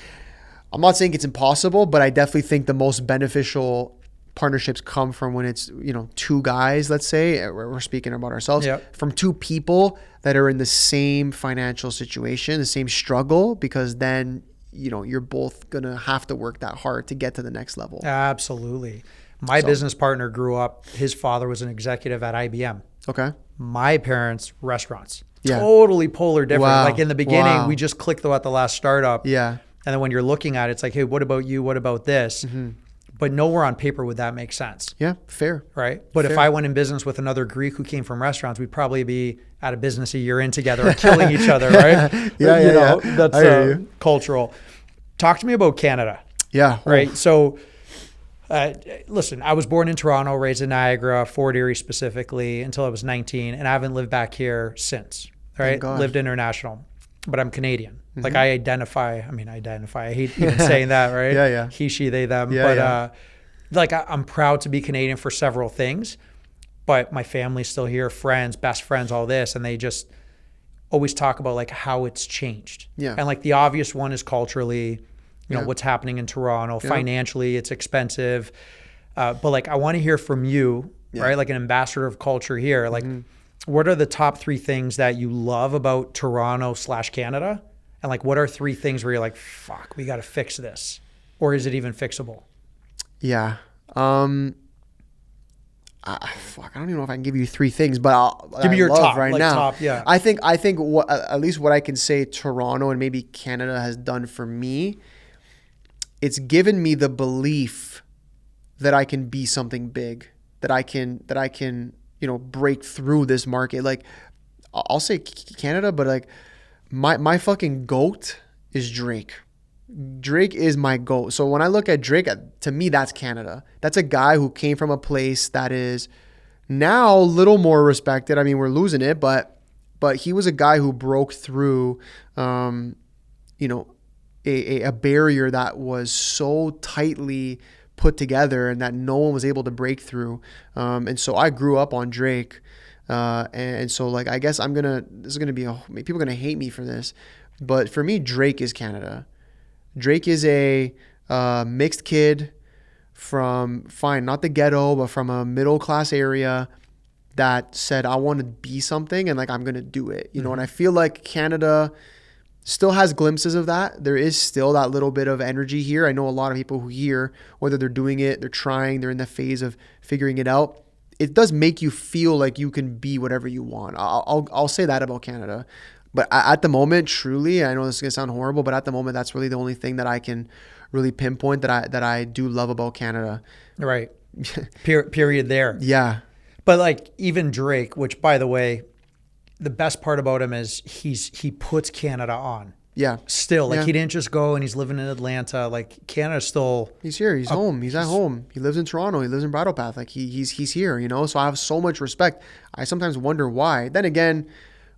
I'm not saying it's impossible, but I definitely think the most beneficial partnerships come from when it's, you know, two guys, let's say, we're speaking about ourselves, from two people that are in the same financial situation, the same struggle, because then, you know, you're both going to have to work that hard to get to the next level. Absolutely. My business partner grew up, his father was an executive at IBM. Okay. My parents, restaurants. Yeah. Totally polar different. Wow. Like in the beginning, we just clicked though at the last startup. Yeah. And then when you're looking at it, it's like, hey, what about you? What about this? Mm-hmm. but nowhere on paper would that make sense. Yeah, fair. Right. But Fair. if I went in business with another Greek who came from restaurants, we'd probably be out of business a year in together or killing each other. Right. Yeah. That's cultural. Talk to me about Canada. Yeah. Right. So, listen, I was born in Toronto, raised in Niagara, Fort Erie specifically, until I was 19, and I haven't lived back here since. Right. Lived international, but I'm Canadian. Mm-hmm. Like I identify. I hate even saying that. Right. Yeah. He, she, they, them. Yeah, but like I'm proud to be Canadian for several things, but my family's still here, friends, best friends, all this, and they just always talk about like how it's changed. Yeah. And like the obvious one is culturally. You know, what's happening in Toronto, financially, it's expensive. But like, I want to hear from you, right? Like an ambassador of culture here. Like, what are the top 3 things that you love about Toronto/Canada? And like, what are 3 things where you're like, fuck, we got to fix this? Or is it even fixable? Yeah. I don't even know if I can give you 3 things, but give me your top right like now. Top, yeah. I think what, at least what I can say Toronto and maybe Canada has done for me, it's given me the belief that I can be something big, that I can, break through this market. Like I'll say Canada, but like my fucking GOAT is Drake. Drake is my GOAT. So when I look at Drake, to me, that's Canada. That's a guy who came from a place that is now a little more respected. I mean, we're losing it, but he was a guy who broke through, a barrier that was so tightly put together and that no one was able to break through. And so I grew up on Drake. And so like, I guess people are going to hate me for this, but for me, Drake is Canada. Drake is a mixed kid from, not the ghetto, but from a middle class area that said, I want to be something and like, I'm going to do it, you know? And I feel like Canada still has glimpses of that. There is still that little bit of energy here. I know a lot of people who here, whether they're doing it, they're trying, they're in the phase of figuring it out. It does make you feel like you can be whatever you want. I'll say that about Canada. But at the moment, truly, I know this is going to sound horrible, but at the moment, that's really the only thing that I can really pinpoint that I do love about Canada. Right. Period there. Yeah. But like even Drake, which by the way, the best part about him is he puts Canada on. Yeah. Still, like he didn't just go and he's living in Atlanta. Like Canada's still. He's here. He's home. He's at home. He lives in Toronto. He lives in Bridle Path. Like he's here, you know? So I have so much respect. I sometimes wonder why. Then again,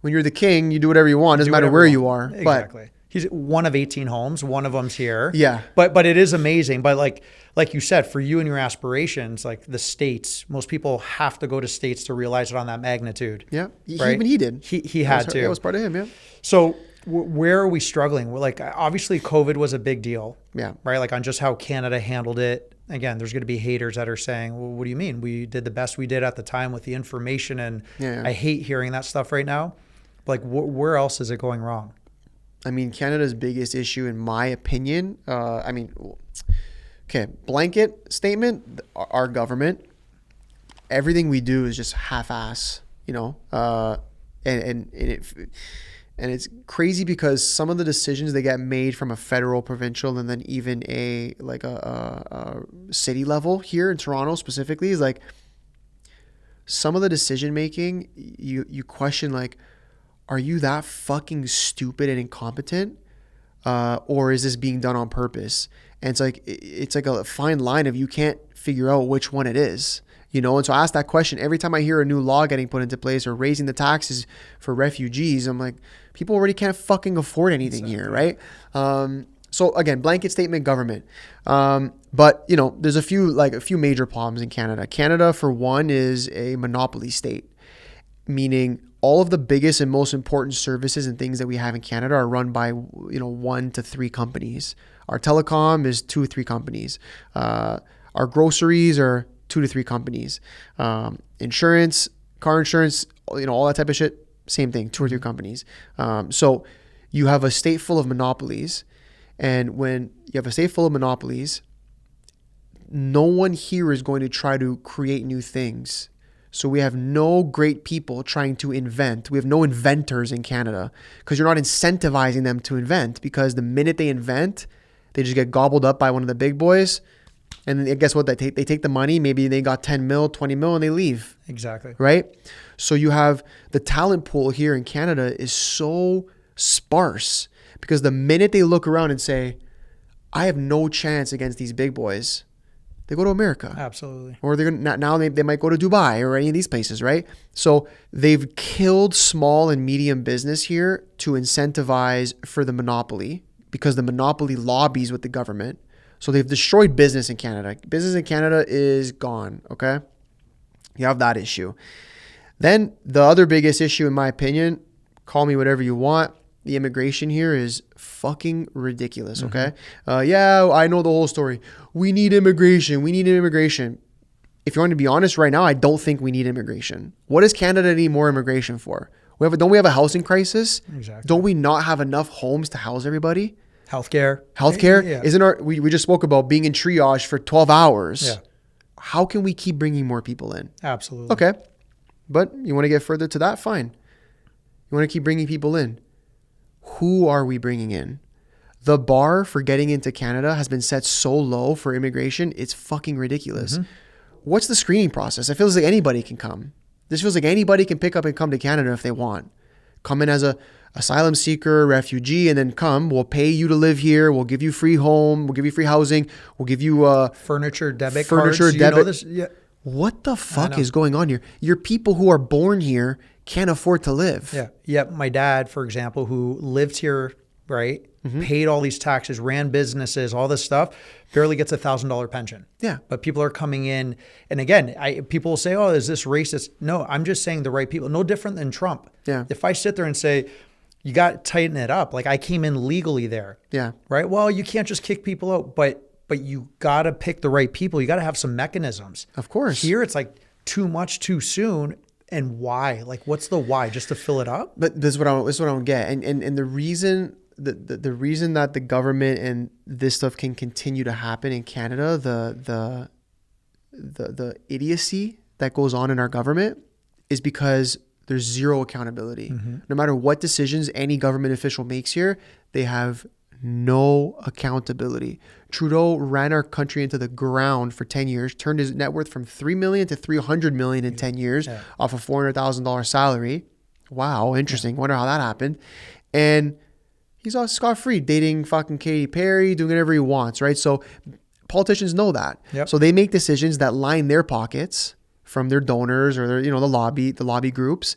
when you're the king, you do whatever you want. Doesn't matter where you are. Exactly. But he's one of 18 homes. One of them's here. Yeah. But it is amazing. But like you said, for you and your aspirations, like the States, most people have to go to States to realize it on that magnitude. Yeah. Right? Even he did. He had to. It was part of him, yeah. So where are we struggling? We're like, obviously COVID was a big deal. Yeah. Right? Like on just how Canada handled it. Again, there's going to be haters that are saying, well, what do you mean? We did the best we did at the time with the information. And I hate hearing that stuff right now. Like, where else is it going wrong? I mean, Canada's biggest issue, in my opinion, blanket statement, our government, everything we do is just half-ass, you know, and it's crazy because some of the decisions they get made from a federal, provincial, and then even a city level here in Toronto specifically is like some of the decision making, you question like, are you that fucking stupid and incompetent? Or is this being done on purpose? And it's like a fine line of you can't figure out which one it is, you know? And so I ask that question every time I hear a new law getting put into place or raising the taxes for refugees. I'm like, people already can't fucking afford anything here, right? So again, blanket statement, government. But you know, there's a few major problems in Canada. Canada, for one, is a monopoly state, meaning all of the biggest and most important services and things that we have in Canada are run by, 1 to 3 companies. Our telecom is 2 or 3 companies. Our groceries are 2 to 3 companies. Insurance, car insurance, all that type of shit, same thing, 2 or 3 companies. So you have a state full of monopolies. And when you have a state full of monopolies, no one here is going to try to create new things. So we have no great people trying to invent. We have no inventors in Canada because you're not incentivizing them to invent, because the minute they invent, they just get gobbled up by one of the big boys. And then guess what? They take the money. Maybe they got 10 mil, 20 mil, and they leave. Exactly. Right? So you have the talent pool here in Canada is so sparse because the minute they look around and say, I have no chance against these big boys, they go to America. Absolutely. Or they're gonna, now they might go to Dubai or any of these places, right? So they've killed small and medium business here to incentivize for the monopoly because the monopoly lobbies with the government. So they've destroyed business in Canada. Business in Canada is gone, okay? You have that issue. Then the other biggest issue, in my opinion, call me whatever you want, the immigration here is fucking ridiculous, okay? Yeah, I know the whole story. We need immigration. We need immigration. If you want to be honest right now, I don't think we need immigration. What does Canada need more immigration for? Don't we have a housing crisis? Exactly. Don't we not have enough homes to house everybody? Healthcare. Yeah. Isn't we just spoke about being in triage for 12 hours. Yeah. How can we keep bringing more people in? Absolutely. Okay. But you want to get further to that? Fine. You want to keep bringing people in. Who are we bringing in? The bar for getting into Canada has been set so low for immigration. It's fucking ridiculous. What's the screening process? It feels like anybody can come. This feels like anybody can pick up and come to Canada if they want. Come in as a asylum seeker, refugee, and then come. We'll pay you to live here. We'll give you free home. We'll give you free housing. We'll give you furniture debit cards. You know this? Yeah. What the fuck is going on here? Your people who are born here can't afford to live. Yeah. Yep. My dad, for example, who lived here, right? Paid all these taxes, ran businesses, all this stuff, barely gets $1,000 pension. Yeah. But people are coming in. And again, people will say, oh, is this racist? No, I'm just saying the right people. No different than Trump. Yeah. If I sit there and say, you got to tighten it up. Like I came in legally there. Yeah. Right. Well, you can't just kick people out, but you got to pick the right people. You got to have some mechanisms. Of course. Here, it's like too much too soon. And why? Like, what's the why? Just to fill it up? But this is what I don't get. And the reason the reason that the government and this stuff can continue to happen in Canada, the idiocy that goes on in our government is because there's zero accountability. No matter what decisions any government official makes here, they have no accountability. Trudeau ran our country into the ground for 10 years, turned his net worth from 3 million to 300 million in 10 years off a $400,000 salary. Wow, interesting. Wonder how that happened. And he's all scot-free, dating fucking Katy Perry, doing whatever he wants, right? So politicians know that. Yep. So they make decisions that line their pockets from their donors or their, the lobby groups.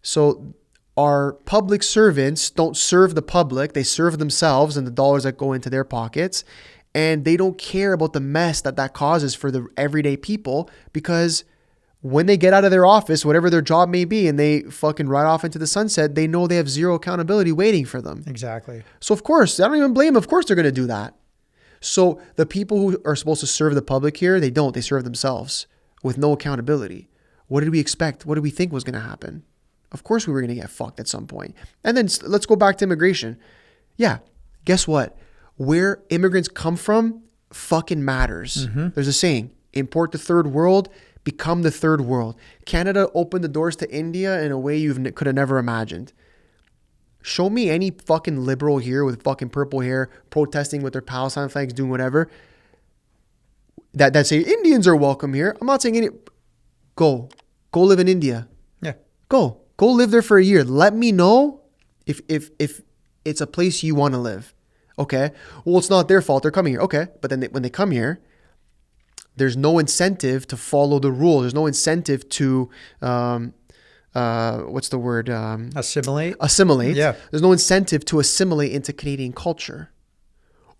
So our public servants don't serve the public. They serve themselves and the dollars that go into their pockets. And they don't care about the mess that causes for the everyday people, because when they get out of their office, whatever their job may be, and they fucking ride off into the sunset, they know they have zero accountability waiting for them. Exactly. So of course, I don't even blame them. Of course they're going to do that. So the people who are supposed to serve the public here, they don't. They serve themselves with no accountability. What did we expect? What did we think was going to happen? Of course we were going to get fucked at some point. And then let's go back to immigration. Yeah. Guess what? Where immigrants come from fucking matters. There's a saying, import the third world, become the third world. Canada opened the doors to India in a way you could have never imagined. Show me any fucking liberal here with fucking purple hair protesting with their Palestine flags, doing whatever, that say Indians are welcome here. I'm not saying any. Go live in India. Yeah. Go live there for a year. Let me know if it's a place you want to live. Okay. Well, it's not their fault. They're coming here. Okay. But then when they come here, there's no incentive to follow the rules. There's no incentive to, what's the word? Assimilate. Yeah. There's no incentive to assimilate into Canadian culture.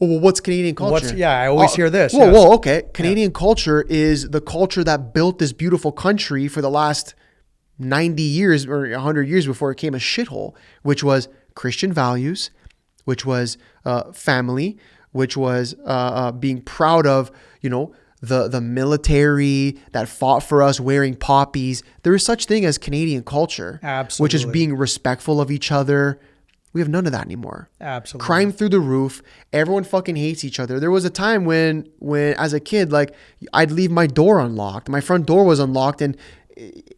Oh, well, what's Canadian culture? I always hear this. Whoa, okay. Canadian culture is the culture that built this beautiful country for the last 90 years or 100 years before it became a shithole, which was Christian values, which was family, which was being proud of, the military that fought for us, wearing poppies. There is such thing as Canadian culture. Absolutely. Which is being respectful of each other. We have none of that anymore. Absolutely. Crime through the roof. Everyone fucking hates each other. There was a time when as a kid, like I'd leave my door unlocked. My front door was unlocked, and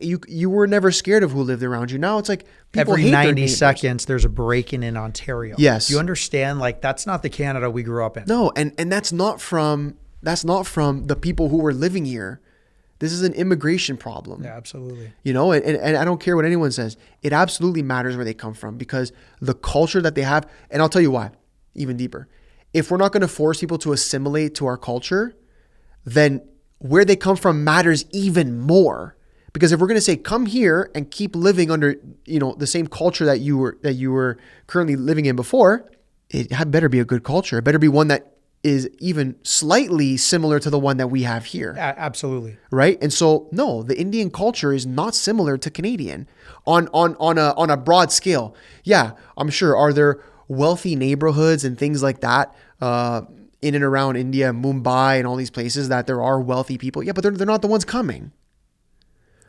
you were never scared of who lived around you. Now it's like people every hate 90 seconds there's a break-in Ontario. Yes. Do you understand? Like that's not the Canada we grew up in. No, and that's not from from the people who were living here. This is an immigration problem. Yeah, absolutely. You know, and I don't care what anyone says. It absolutely matters where they come from, because the culture that they have, and I'll tell you why, even deeper. If we're not going to force people to assimilate to our culture, then where they come from matters even more. Because if we're going to say, come here and keep living under, the same culture that you were currently living in before, it had better be a good culture. It better be one that is even slightly similar to the one that we have here. Absolutely. Right? And so, no, the Indian culture is not similar to Canadian on a broad scale. Yeah, I'm sure. Are there wealthy neighborhoods and things like that in and around India, Mumbai, and all these places that there are wealthy people? Yeah, but they're not the ones coming.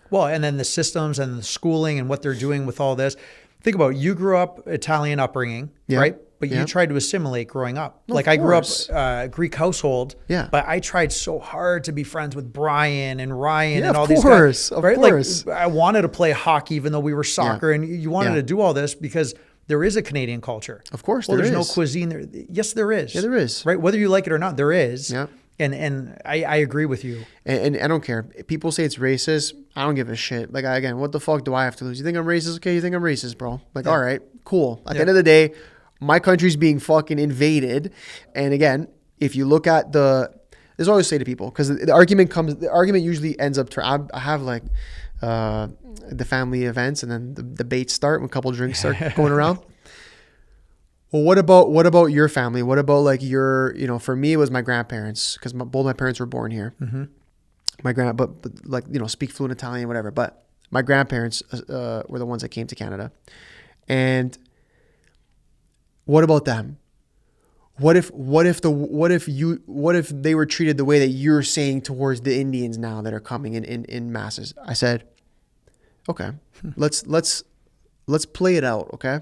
Well, and then the systems and the schooling and what they're doing with all this. Think about it. You grew up Italian upbringing, right? But you tried to assimilate growing up. No, like I grew up Greek household, Yeah. but I tried so hard to be friends with Brian and Ryan Yeah, and all of these course, guys. of Right? course. Like I wanted to play hockey even though we were soccer, and you wanted to do all this because there is a Canadian culture. Of course, well, there there's is. no cuisine there. Yes, there is. Yeah, there is. Right? Whether you like it or not, there is. Yeah. And I agree with you. And I don't care. People say it's racist. I don't give a shit. Like, again, what the fuck do I have to lose? You think I'm racist? Okay, you think I'm racist, bro. Like, all right, cool. At the end of the day, my country's being fucking invaded. And again, if you look at this is what I always say to people, because the argument usually ends up I have like the family events, and then the debates start when a couple drinks start going around. Well, what about your family? What about like your, for me, it was my grandparents, because both my parents were born here. Mm-hmm. But like, speak fluent Italian, whatever. But my grandparents were the ones that came to Canada. And what about them? What if they were treated the way that you're saying towards the Indians now that are coming in masses? I said, okay, let's play it out. Okay.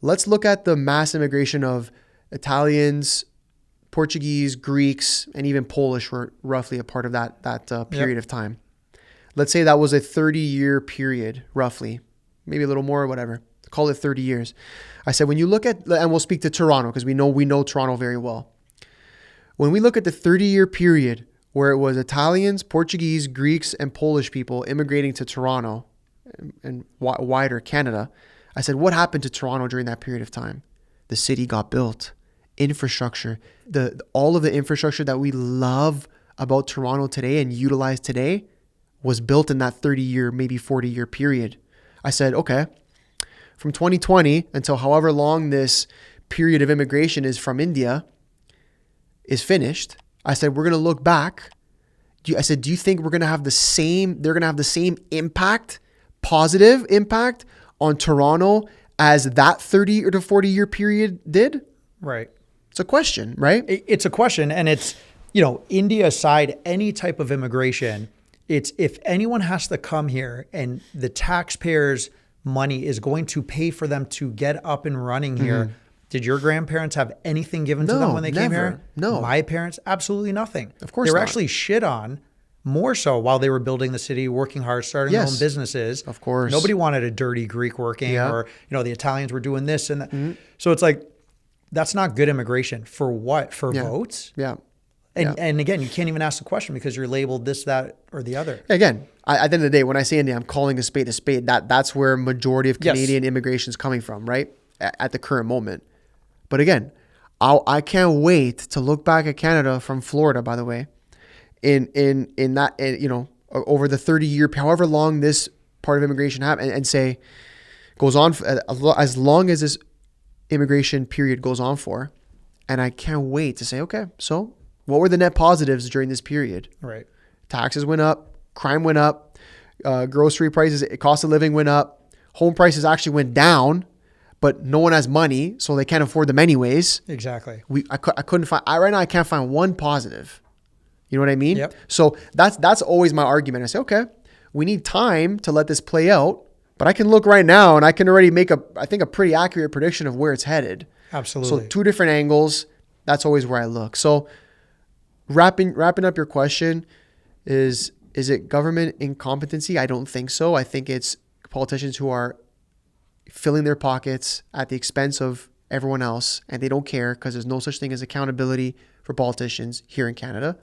Let's look at the mass immigration of Italians, Portuguese, Greeks, and even Polish were roughly a part of that period of time. Let's say that was a 30-year period, roughly, maybe a little more, whatever. Call it 30 years. I said, when you look at, and we'll speak to Toronto because we know Toronto very well. When we look at the 30-year period where it was Italians, Portuguese, Greeks, and Polish people immigrating to Toronto and wider Canada, I said, what happened to Toronto during that period of time? The city got built. Infrastructure, all of the infrastructure that we love about Toronto today and utilize today was built in that 30-year, maybe 40-year period. I said, okay, from 2020 until however long this period of immigration is from India is finished, I said, we're going to look back. Do you think they're going to have the same impact, positive impact on Toronto as that 30 or to 40 year period did? Right. It's a question, right? It's a question. And it's, India aside, any type of immigration, it's if anyone has to come here and the taxpayers' money is going to pay for them to get up and running here. Mm-hmm. Did your grandparents have anything given to them when they came here? No. My parents, absolutely nothing. Of course They were not. actually shit on more so while they were building the city, working hard, starting their own businesses. Of course. Nobody wanted a dirty Greek working or, the Italians were doing this and that. Mm-hmm. So it's like, that's not good immigration. For what? For votes? Yeah. And again, you can't even ask the question because you're labeled this, that, or the other. Again, at the end of the day, when I say India, I'm calling a spade a spade. That's where majority of Canadian immigration is coming from, right? At the current moment. But again, I can't wait to look back at Canada from Florida, by the way, in that, over the 30-year, however long this part of immigration happened, and say goes on as long as this immigration period goes on for. And I can't wait to say, okay, so what were the net positives during this period? Right. Taxes went up, crime went up, grocery prices, cost of living went up, home prices actually went down, but no one has money, so they can't afford them anyways. Exactly. I couldn't find, right now I can't find one positive. You know what I mean? Yep. So that's always my argument. I say, okay, we need time to let this play out, but I can look right now and I can already make I think a pretty accurate prediction of where it's headed. Absolutely. So 2 different angles, that's always where I look. So wrapping up your question, is it government incompetency? I don't think so. I think it's politicians who are filling their pockets at the expense of everyone else, and they don't care because there's no such thing as accountability for politicians here in Canada.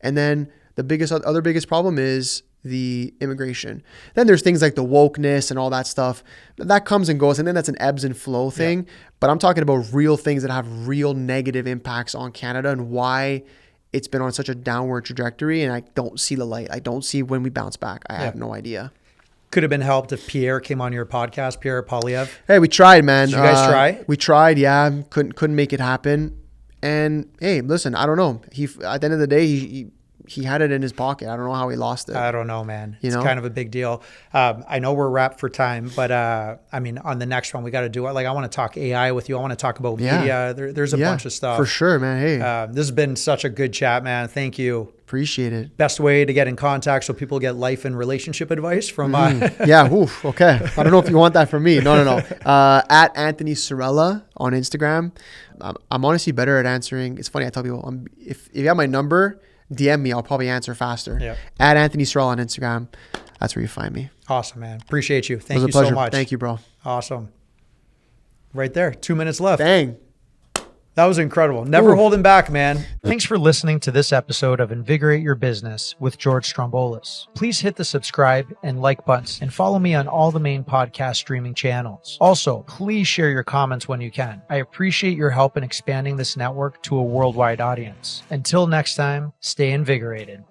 And then the other biggest problem is the immigration. Then there's things like the wokeness and all that stuff that comes and goes. And then that's an ebbs and flow thing. Yeah. But I'm talking about real things that have real negative impacts on Canada and why it's been on such a downward trajectory. And I don't see the light. I don't see when we bounce back. I have no idea. Could have been helped if Pierre came on your podcast, Pierre Polyev. Hey, we tried, man. Did you guys try? We tried, yeah. Couldn't make it happen. And hey, listen, I don't know. He at the end of the day, he had it in his pocket. I don't know how he lost it. I don't know, man. It's kind of a big deal. I know we're wrapped for time, but I mean, on the next one, we got to do it. Like, I want to talk AI with you. I want to talk about media. There's a bunch of stuff. For sure, man. Hey. This has been such a good chat, man. Thank you. Appreciate it. Best way to get in contact so people get life and relationship advice from... Yeah, oof, okay. I don't know if you want that from me. No. At Anthony Sorella on Instagram. I'm honestly better at answering. It's funny, I tell people, if you have my number... DM me, I'll probably answer faster. Yep. At Anthony Sorella on Instagram. That's where you find me. Awesome, man. Appreciate you. Thank you so much. Thank you, bro. Awesome. Right there. 2 minutes left. Dang. That was incredible. Never holding back, man. Thanks for listening to this episode of Invigorate Your Business with George Stroumboulis. Please hit the subscribe and like buttons and follow me on all the main podcast streaming channels. Also, please share your comments when you can. I appreciate your help in expanding this network to a worldwide audience. Until next time, stay invigorated.